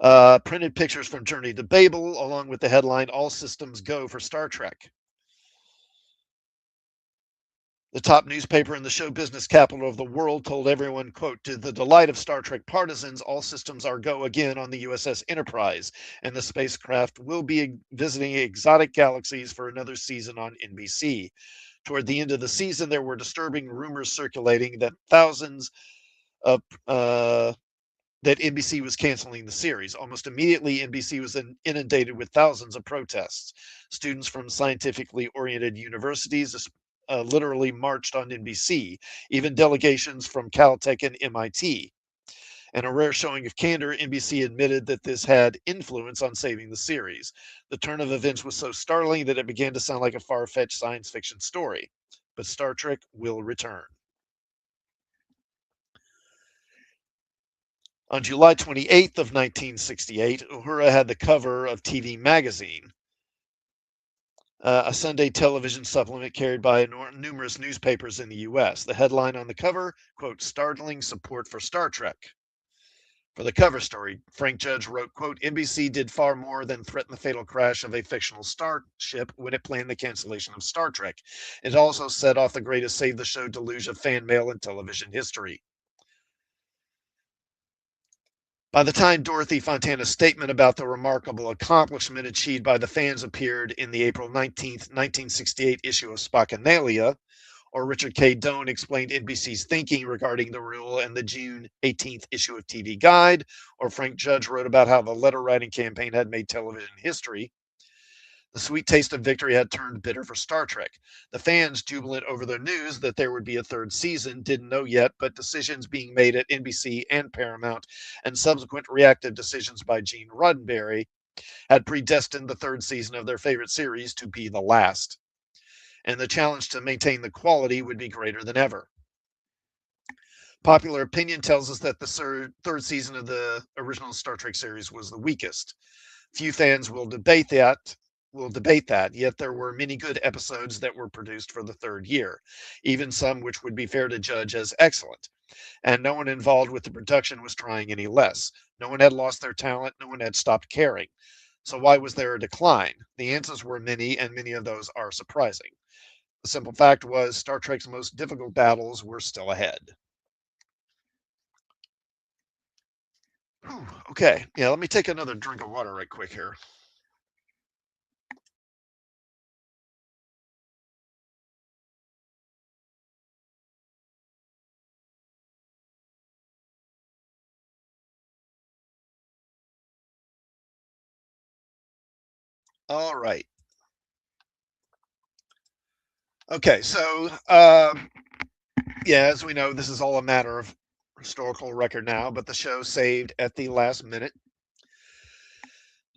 Printed pictures from Journey to Babel, along with the headline, "All Systems Go for Star Trek." The top newspaper in the show business capital of the world told everyone, quote, "To the delight of Star Trek partisans, all systems are go again on the USS Enterprise, and the spacecraft will be visiting exotic galaxies for another season on NBC." Toward the end of the season, there were disturbing rumors circulating that of that NBC was canceling the series. Almost immediately, NBC was inundated with thousands of protests. Students from scientifically oriented universities literally marched on NBC, even delegations from Caltech and MIT. In a rare showing of candor, NBC admitted that this had influence on saving the series. The turn of events was so startling that it began to sound like a far-fetched science fiction story. But Star Trek will return. On July 28th of 1968, Uhura had the cover of TV Magazine. a Sunday television supplement carried by numerous newspapers in the U.S. The headline on the cover, quote, startling support for Star Trek. For the cover story, Frank Judge wrote, quote, NBC did far more than threaten the fatal crash of a fictional starship when it planned the cancellation of Star Trek. It also set off the greatest save the show deluge of fan mail in television history. By the time Dorothy Fontana's statement about the remarkable accomplishment achieved by the fans appeared in the April 19th, 1968 issue of Spockanalia, or Richard K. Doan explained NBC's thinking regarding the rule in the June 18th issue of TV Guide, or Frank Judge wrote about how the letter writing campaign had made television history, the sweet taste of victory had turned bitter for Star Trek. The fans, jubilant over the news that there would be a third season, didn't know yet, but decisions being made at NBC and Paramount, and subsequent reactive decisions by Gene Roddenberry, had predestined the third season of their favorite series to be the last. And the challenge to maintain the quality would be greater than ever. Popular opinion tells us that the third season of the original Star Trek series was the weakest. Few fans will debate that, yet there were many good episodes that were produced for the third year, even some which would be fair to judge as excellent. And no one involved with the production was trying any less. No one had lost their talent, no one had stopped caring. So why was there a decline? The answers were many, and many of those are surprising. The simple fact was Star Trek's most difficult battles were still ahead. Whew, okay, yeah, let me take another drink of water right quick here. All right. Okay, so yeah, as we know, this is all a matter of historical record now, but the show saved at the last minute.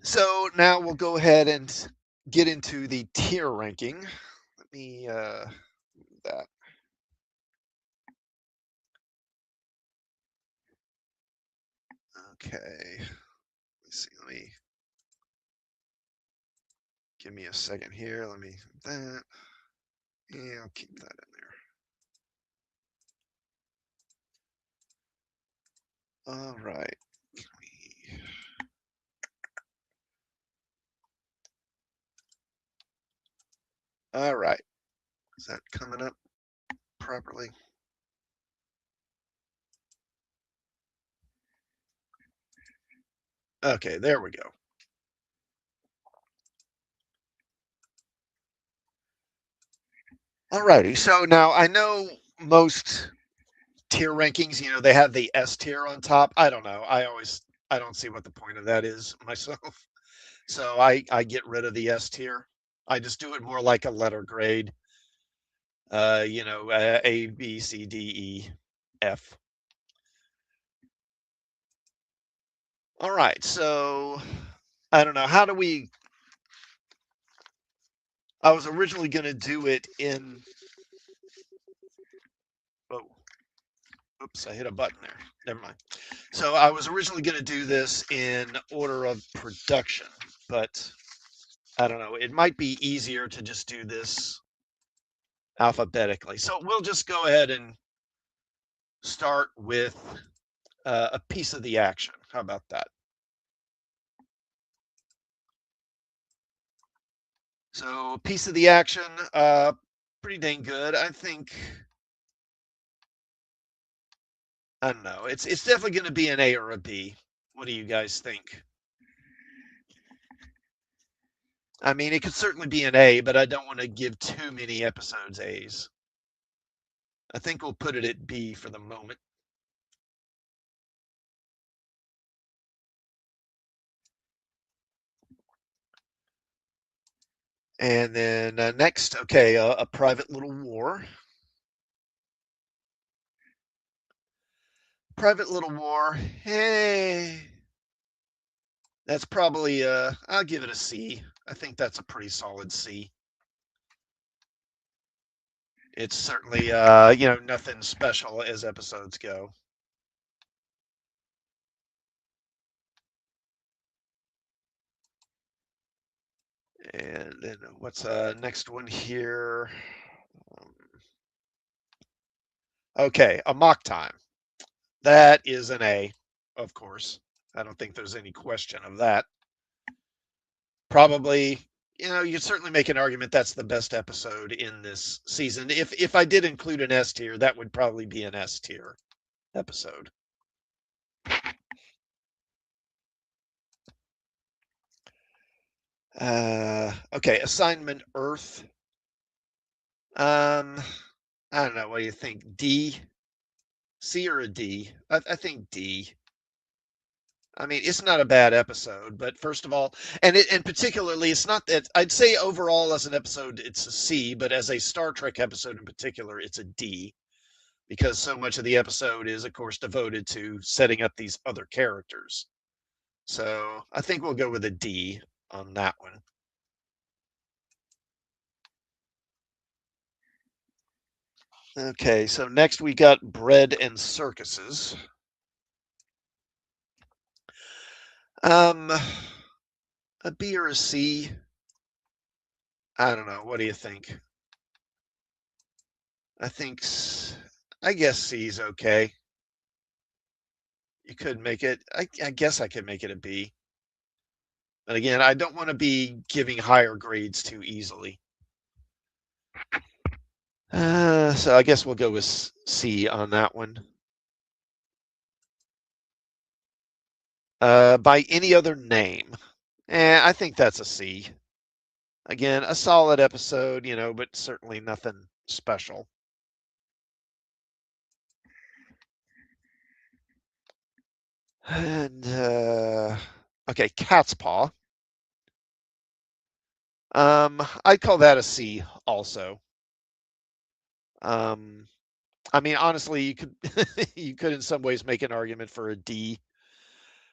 So now we'll go ahead and get into the tier ranking. Let me that. Okay. Let's see. Let me give me a second here. Let me that. Yeah, I'll keep that in there. All right. All right. Is that coming up properly? Okay, there we go. All righty. So now I know most tier rankings, they have the S tier on top. I don't know. I don't see what the point of that is myself. So I get rid of the S tier. I just do it more like a letter grade. A, B, C, D, E, F. All right. So I don't know. How do we? I was originally going to do it in. Oh, oops! I hit a button there. Never mind. So I was originally going to do this in order of production, but I don't know. It might be easier to just do this alphabetically. So we'll just go ahead and start with a piece of the action. How about that? So a piece of the action, pretty dang good. I think. I don't know. It's definitely going to be an A or a B. What do you guys think? I mean, it could certainly be an A, but I don't want to give too many episodes A's. I think we'll put it at B for the moment. And then next, okay, a private little war. Private little war. Hey, that's probably I'll give it a C. I think that's a pretty solid C. It's certainly nothing special as episodes go. And then what's next one here? Okay, Amok Time. That is an A, of course. I don't think there's any question of that. Probably, you could certainly make an argument that's the best episode in this season. If I did include an S tier, that would probably be an S tier episode. Okay, Assignment Earth. I don't know. What do you think? D, C, or a D? I think D. I mean, it's not a bad episode, but first of all, and particularly, it's not that I'd say overall as an episode, it's a C, but as a Star Trek episode in particular, it's a D because so much of the episode is, of course, devoted to setting up these other characters. So I think we'll go with a D on that one. Okay, so next we got Bread and Circuses. A B or a C? I don't know. What do you think? I guess C's okay. You could make it, I guess I could make it a B. But again, I don't want to be giving higher grades too easily. So I guess we'll go with C on that one. By any other name? I think that's a C. Again, a solid episode, but certainly nothing special. And okay, Cat's Paw. I'd call that a C also. I mean, honestly, you could you could in some ways make an argument for a D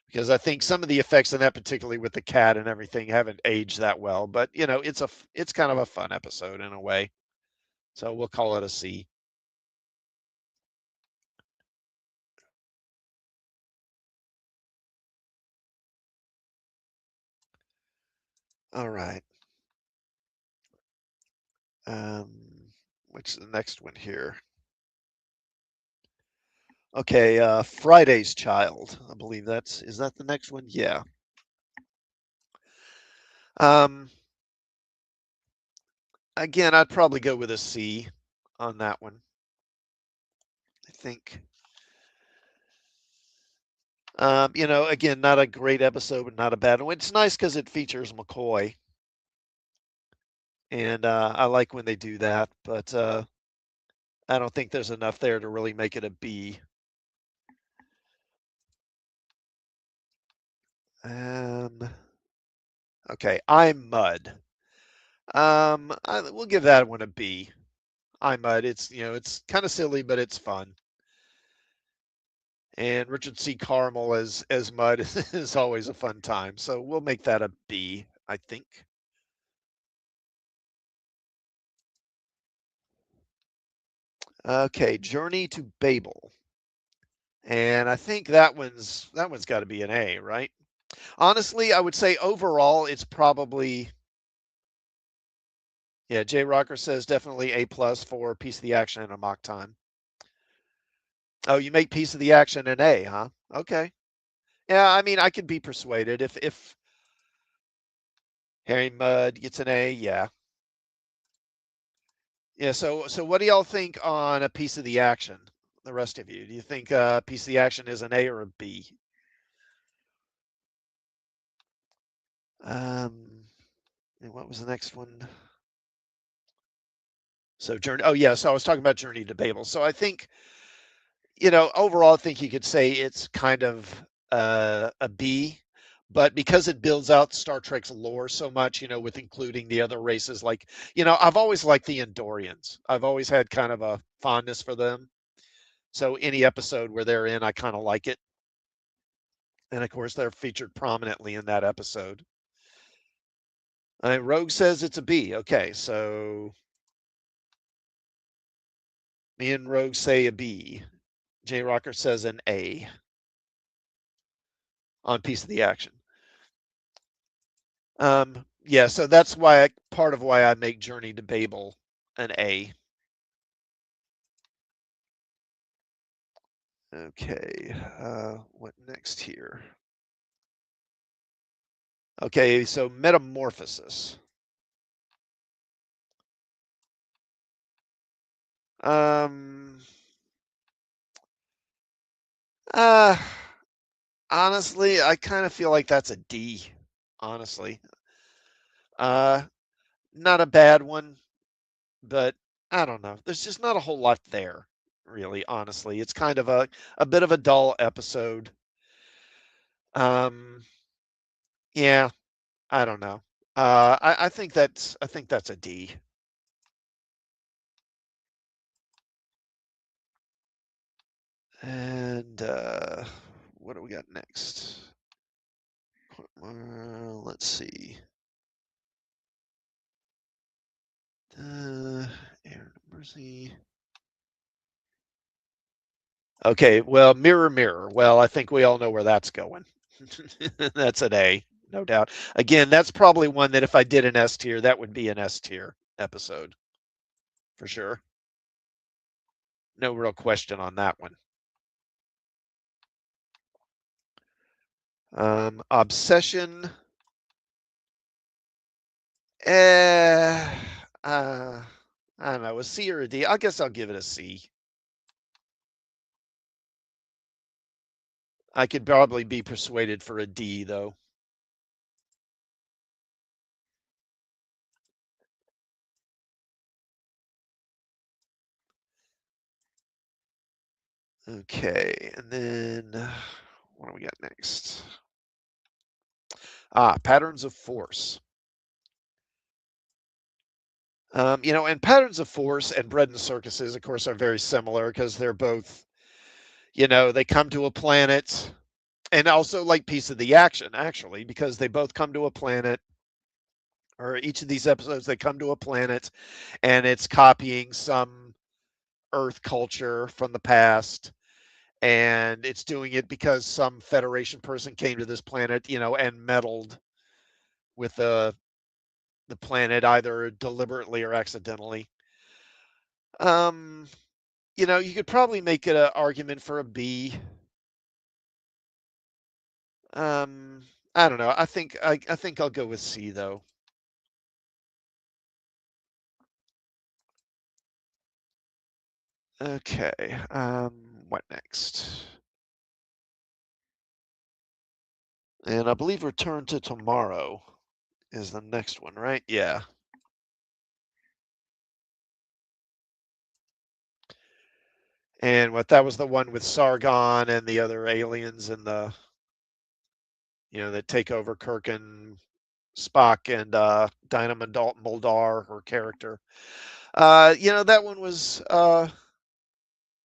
because I think some of the effects in that, particularly with the cat and everything, haven't aged that well. But it's kind of a fun episode in a way, so we'll call it a C. All right. What's the next one here? Okay, Friday's Child. I believe is that the next one? Yeah. Again, I'd probably go with a C on that one. I think. Again, not a great episode, but not a bad one. It's nice because it features McCoy, and I like when they do that. But I don't think there's enough there to really make it a B. Okay, I'm Mud. We'll give that one a B. I'm Mud. It's kind of silly, but it's fun. And Richard C. Carmel as Mud is always a fun time. So we'll make that a B, I think. Okay, Journey to Babel. And I think that one's got to be an A, right? Honestly, I would say overall it's probably, yeah, Jay Rocker says definitely A plus for Piece of the Action and Amok Time. Oh, you make Piece of the Action an A, huh? Okay. Yeah, I mean, I could be persuaded if Harry Mudd gets an A, yeah. Yeah, so what do y'all think on a Piece of the Action? The rest of you, do you think Piece of the Action is an A or a B? And what was the next one? So Journey. Oh yeah, so I was talking about Journey to Babel. So I think, overall, I think you could say it's kind of a B, but because it builds out Star Trek's lore so much, with including the other races, like, I've always liked the Andorians. I've always had kind of a fondness for them. So any episode where they're in, I kind of like it. And of course, they're featured prominently in that episode. Rogue says it's a B. Okay, so me and Rogue say a B. J Rocker says an A on Piece of the Action. Yeah, so that's why part of why I make Journey to Babel an A. Okay, what next here? Okay, so Metamorphosis. Um, uh, honestly, I kind of feel like that's a D, honestly. Uh, not a bad one, but I don't know. There's just not a whole lot there, really, honestly. It's kind of a bit of a dull episode. Um, yeah, I don't know. I think that's a D. And what do we got next? Let's see. Aaron Mercy. Okay, well, Mirror Mirror. Well, I think we all know where that's going. That's an A, no doubt. Again, that's probably one that if I did an S tier, that would be an S tier episode for sure. No real question on that one. Obsession. Eh, I don't know, a C or a D. I guess I'll give it a C. I could probably be persuaded for a D though. Okay, and then what do we got next? Patterns of Force. And Patterns of Force and Bread and Circuses, of course, are very similar because they're both, they come to a planet, and also like Piece of the Action, actually, because they both come to a planet, or each of these episodes, they come to a planet, and it's copying some Earth culture from the past, and it's doing it because some Federation person came to this planet, and meddled with the planet either deliberately or accidentally. Um, you could probably make it an argument for a B. Um, I don't know. I think I'll go with C though. Okay. What next? And I believe Return to Tomorrow is the next one, right? Yeah. And that was the one with Sargon and the other aliens and that take over Kirk and Spock and Dinah Muldar, her character. That one was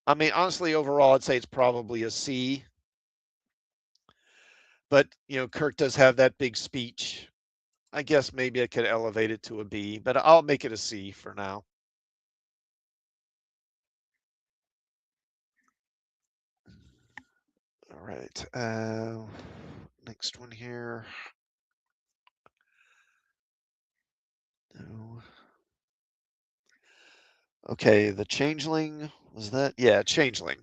I mean, honestly, overall, I'd say it's probably a C. But, Kirk does have that big speech. I guess maybe I could elevate it to a B, but I'll make it a C for now. All right. Next one here. No. Okay, the Changeling. Was that? Yeah, Changeling.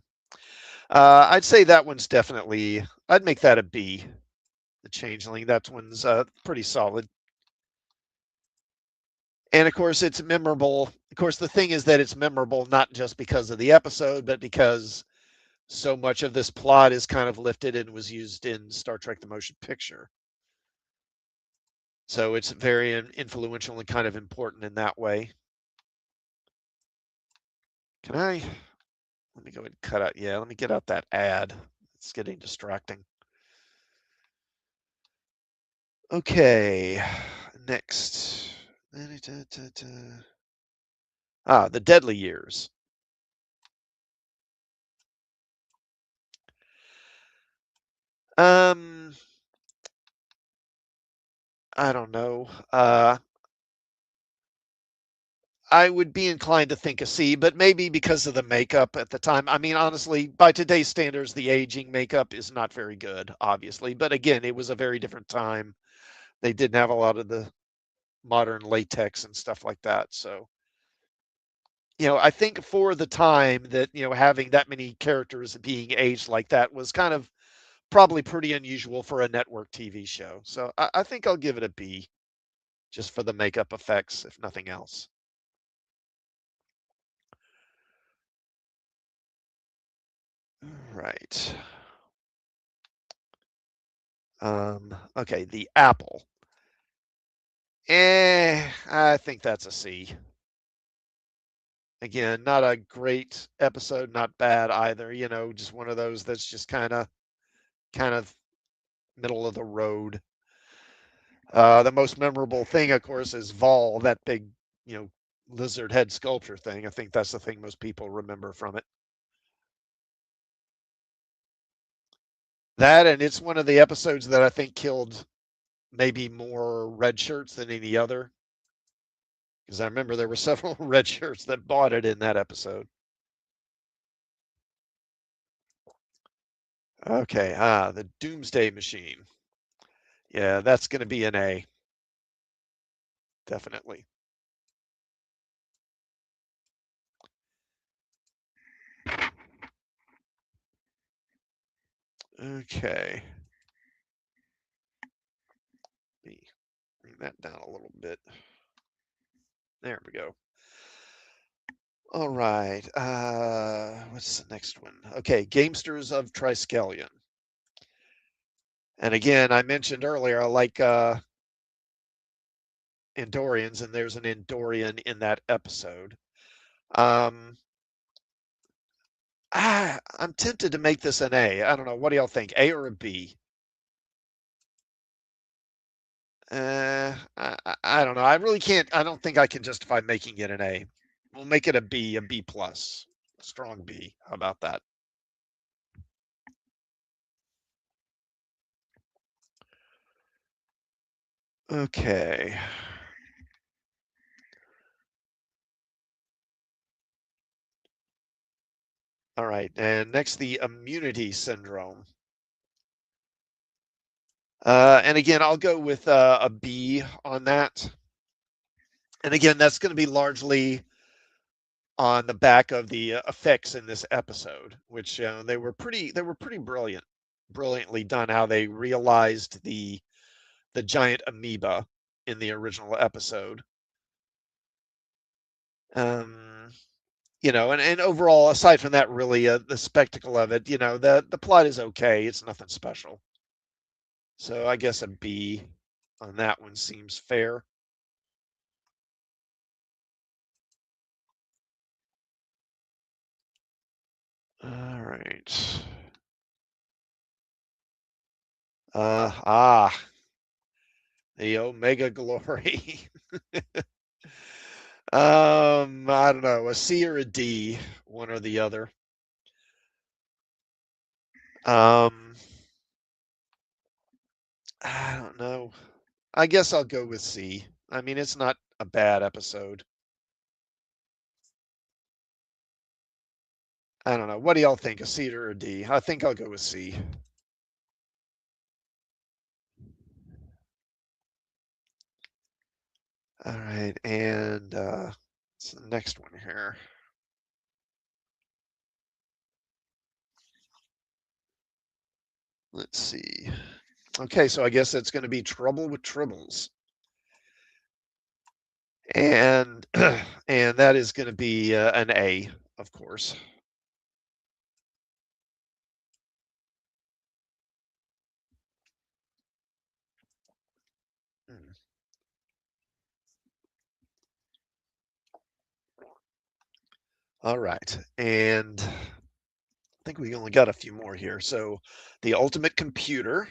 I'd say that one's definitely, I'd make that a B. The Changeling. That one's pretty solid. And of course, it's memorable. Of course, the thing is that it's memorable not just because of the episode, but because so much of this plot is kind of lifted and was used in Star Trek the Motion Picture. So it's very influential and kind of important in that way. Can I? Let me go ahead and cut out. Yeah, let me get out that ad. It's getting distracting. Okay, next. The Deadly Years. I don't know. I would be inclined to think a C, but maybe because of the makeup at the time. I mean, honestly, by today's standards, the aging makeup is not very good, obviously. But again, it was a very different time. They didn't have a lot of the modern latex and stuff like that. So, I think for the time that, having that many characters being aged like that was kind of probably pretty unusual for a network TV show. So I think I'll give it a B, just for the makeup effects, if nothing else. All right. Okay, the apple. I think that's a C. Again, not a great episode, not bad either. Just one of those that's just kind of middle of the road. The most memorable thing, of course, is Vol, that big, lizard head sculpture thing. I think that's the thing most people remember from it. That, and it's one of the episodes that I think killed maybe more red shirts than any other. Because I remember there were several red shirts that bought it in that episode. Okay, the Doomsday Machine. Yeah, that's going to be an A. Definitely. Okay. Let me bring that down a little bit. There we go. All right. What's the next one? Okay, Gamesters of Triskelion. And again, I mentioned earlier, I like Andorians, and there's an Andorian in that episode. I'm tempted to make this an A. I don't know. What do y'all think? A or a B? I don't know. I really can't. I don't think I can justify making it an A. We'll make it a B plus, a strong B. How about that? Okay. All right. And next, the immunity syndrome. And again, I'll go with a B on that. And again, that's going to be largely on the back of the effects in this episode, which they were pretty brilliantly done. How they realized the giant amoeba in the original episode. And overall, aside from that, really, the spectacle of it, the plot is okay. It's nothing special. So I guess a B on that one seems fair. All right. The Omega Glory. I don't know, a C or a D, one or the other. I don't know. I guess I'll go with C. I mean, it's not a bad episode. I don't know. What do y'all think? A C or a D? I think I'll go with C. All right, and what's the next one here? Let's see. Okay, so I guess it's going to be Trouble with Tribbles. And and that is going to be an A, of course. Hmm. All right, and I think we only got a few more here. So, the Ultimate Computer.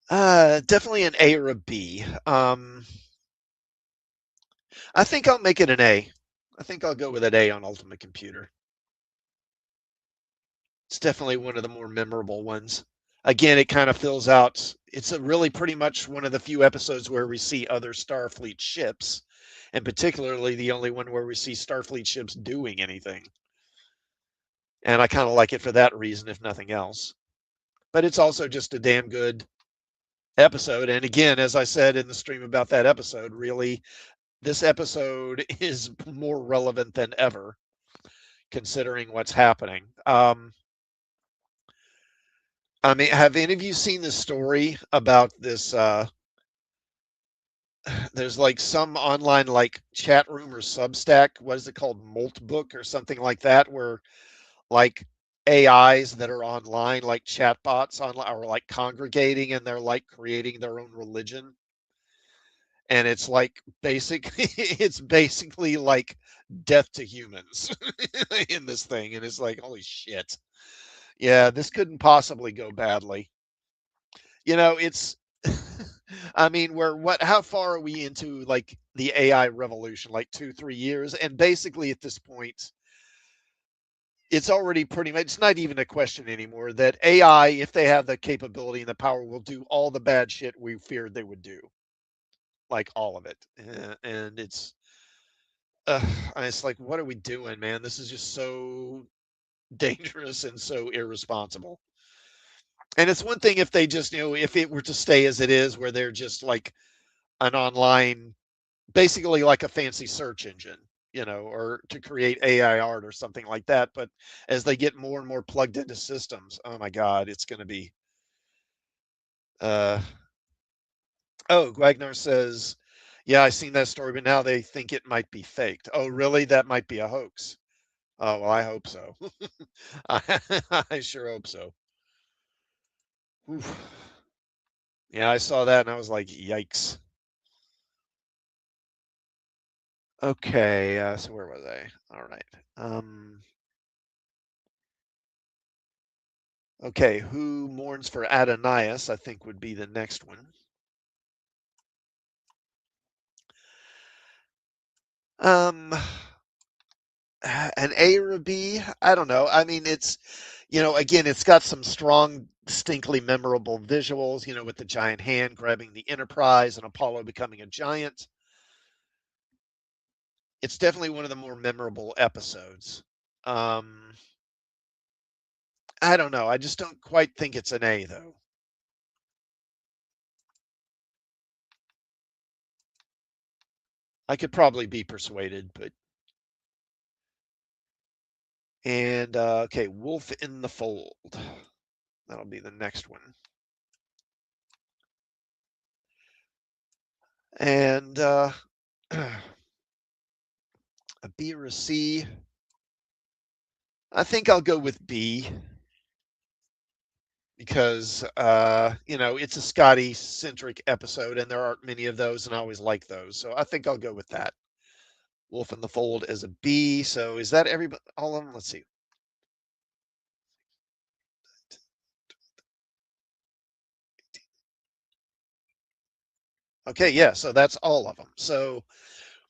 Definitely an A or a B. I think I'll make it an A. I think I'll go with an A on Ultimate Computer. It's definitely one of the more memorable ones. Again, it kind of fills out. It's a really pretty much one of the few episodes where we see other Starfleet ships, and particularly the only one where we see Starfleet ships doing anything. And I kind of like it for that reason, if nothing else. But it's also just a damn good episode. And again, as I said in the stream about that episode, really, this episode is more relevant than ever, considering what's happening. I mean, have any of you seen the story about this? There's like some online like chat room or Substack. What is it called? Moltbook or something like that, where like AIs that are online, like chatbots online, are like congregating and they're like creating their own religion. And it's like basically, it's basically like death to humans in this thing. And it's like, holy shit. Yeah, this couldn't possibly go badly. It's I mean, how far are we into like the AI revolution? Like 2, 3 years? And basically at this point, it's already pretty much, it's not even a question anymore that AI, if they have the capability and the power, will do all the bad shit we feared they would do. Like all of it. And uh, it's like, what are we doing, man? This is just so dangerous and so irresponsible. And it's one thing if they just, if it were to stay as it is, where they're just like an online, basically like a fancy search engine, or to create AI art or something like that. But as they get more and more plugged into systems, oh my God, it's going to be. Uh, oh, Wagner says, yeah, I seen that story, but now they think it might be faked. Oh, really? That might be a hoax. Oh, well, I hope so. I sure hope so. Oof. Yeah, I saw that and I was like, yikes. Okay, so where was I? All right. Okay, who mourns for Adonias, I think would be the next one. Um, an A or a B? I don't know. I mean, it's, again, it's got some strong, distinctly memorable visuals, with the giant hand grabbing the Enterprise and Apollo becoming a giant. It's definitely one of the more memorable episodes. I don't know. I just don't quite think it's an A, though. I could probably be persuaded, but. And, okay, Wolf in the Fold. That'll be the next one. And a B or a C. I think I'll go with B because it's a Scotty centric episode, and there aren't many of those, and I always like those. So I think I'll go with that. Wolf in the Fold as a B. So is that everybody? All of them? Let's see. Okay, yeah. So that's all of them. So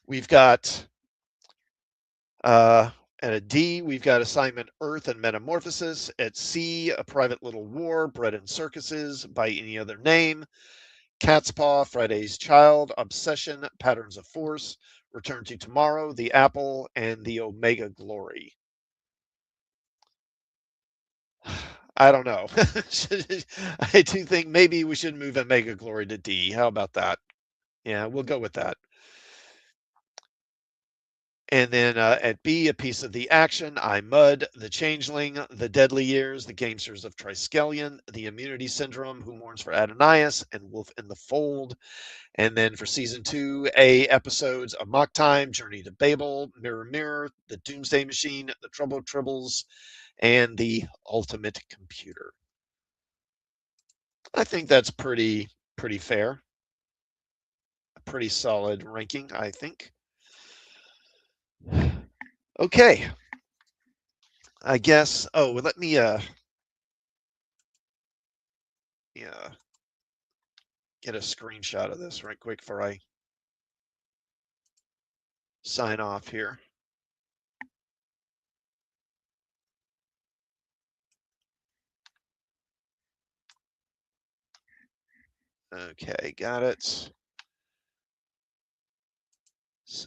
we've got at a D, we've got Assignment Earth and Metamorphosis. At C, A Private Little War, Bread and Circuses, by any other name. Cat's Paw, Friday's Child, Obsession, Patterns of Force, Return to Tomorrow, The Apple, and The Omega Glory. I don't know. I do think maybe we should move Omega Glory to D. How about that? Yeah, we'll go with that. And then at B, A Piece of the Action, I Mud, The Changeling, The Deadly Years, The Gamesters of Triskelion, The Immunity Syndrome, Who Mourns for Adonias, and Wolf in the Fold. And then for season 2, A episodes, A Mock Time, Journey to Babel, Mirror Mirror, The Doomsday Machine, The Trouble Tribbles, and The Ultimate Computer. I think that's pretty fair. A pretty solid ranking, I think. Okay. I guess. Oh, well, let me yeah, get a screenshot of this right quick before I sign off here. Okay, got it. So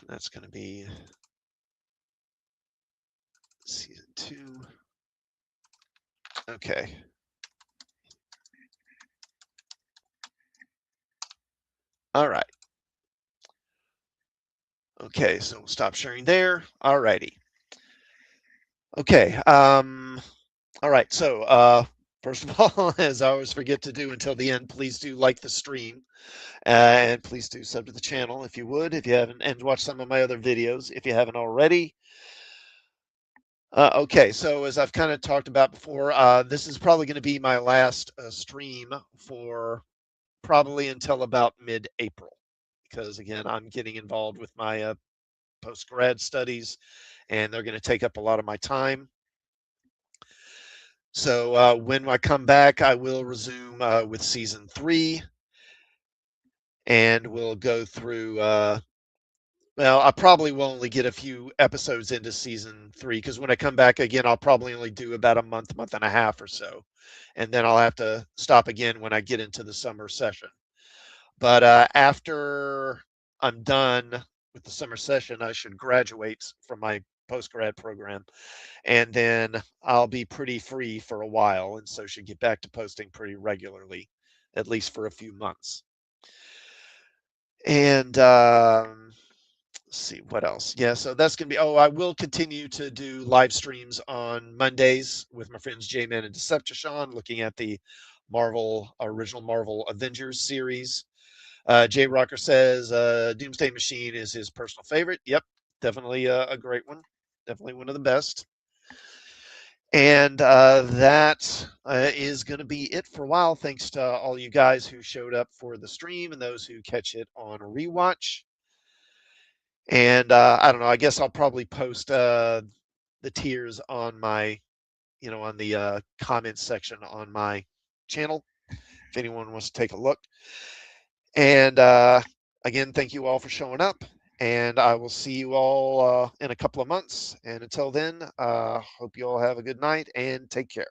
that's going to be season 2. Okay. All right. Okay, so we'll stop sharing there. All righty. Okay. All right. So, first of all, as I always forget to do until the end, please do like the stream, and please do sub to the channel if you would, if you haven't, and watch some of my other videos if you haven't already. Okay, so as I've kind of talked about before, this is probably going to be my last stream for probably until about mid-April, because again, I'm getting involved with my post-grad studies, and they're going to take up a lot of my time. So when I come back, I will resume with season 3, and we'll go through. Well, I probably will only get a few episodes into season 3 because when I come back again, I'll probably only do about a month and a half or so, and then I'll have to stop again when I get into the summer session. But after I'm done with the summer session, I should graduate from my post-grad program, and then I'll be pretty free for a while, and so should get back to posting pretty regularly, at least for a few months. And let's see what else. Yeah, so that's gonna be. Oh, I will continue to do live streams on Mondays with my friends J-Man and Decepticon, looking at the original Marvel Avengers series. Jay Rocker says Doomsday Machine is his personal favorite. Yep, definitely a great one. Definitely one of the best. And that is going to be it for a while. Thanks to all you guys who showed up for the stream and those who catch it on rewatch. And I don't know. I guess I'll probably post the tiers on my, on the comments section on my channel if anyone wants to take a look. And again, thank you all for showing up. And I will see you all in a couple of months. And until then, hope you all have a good night and take care.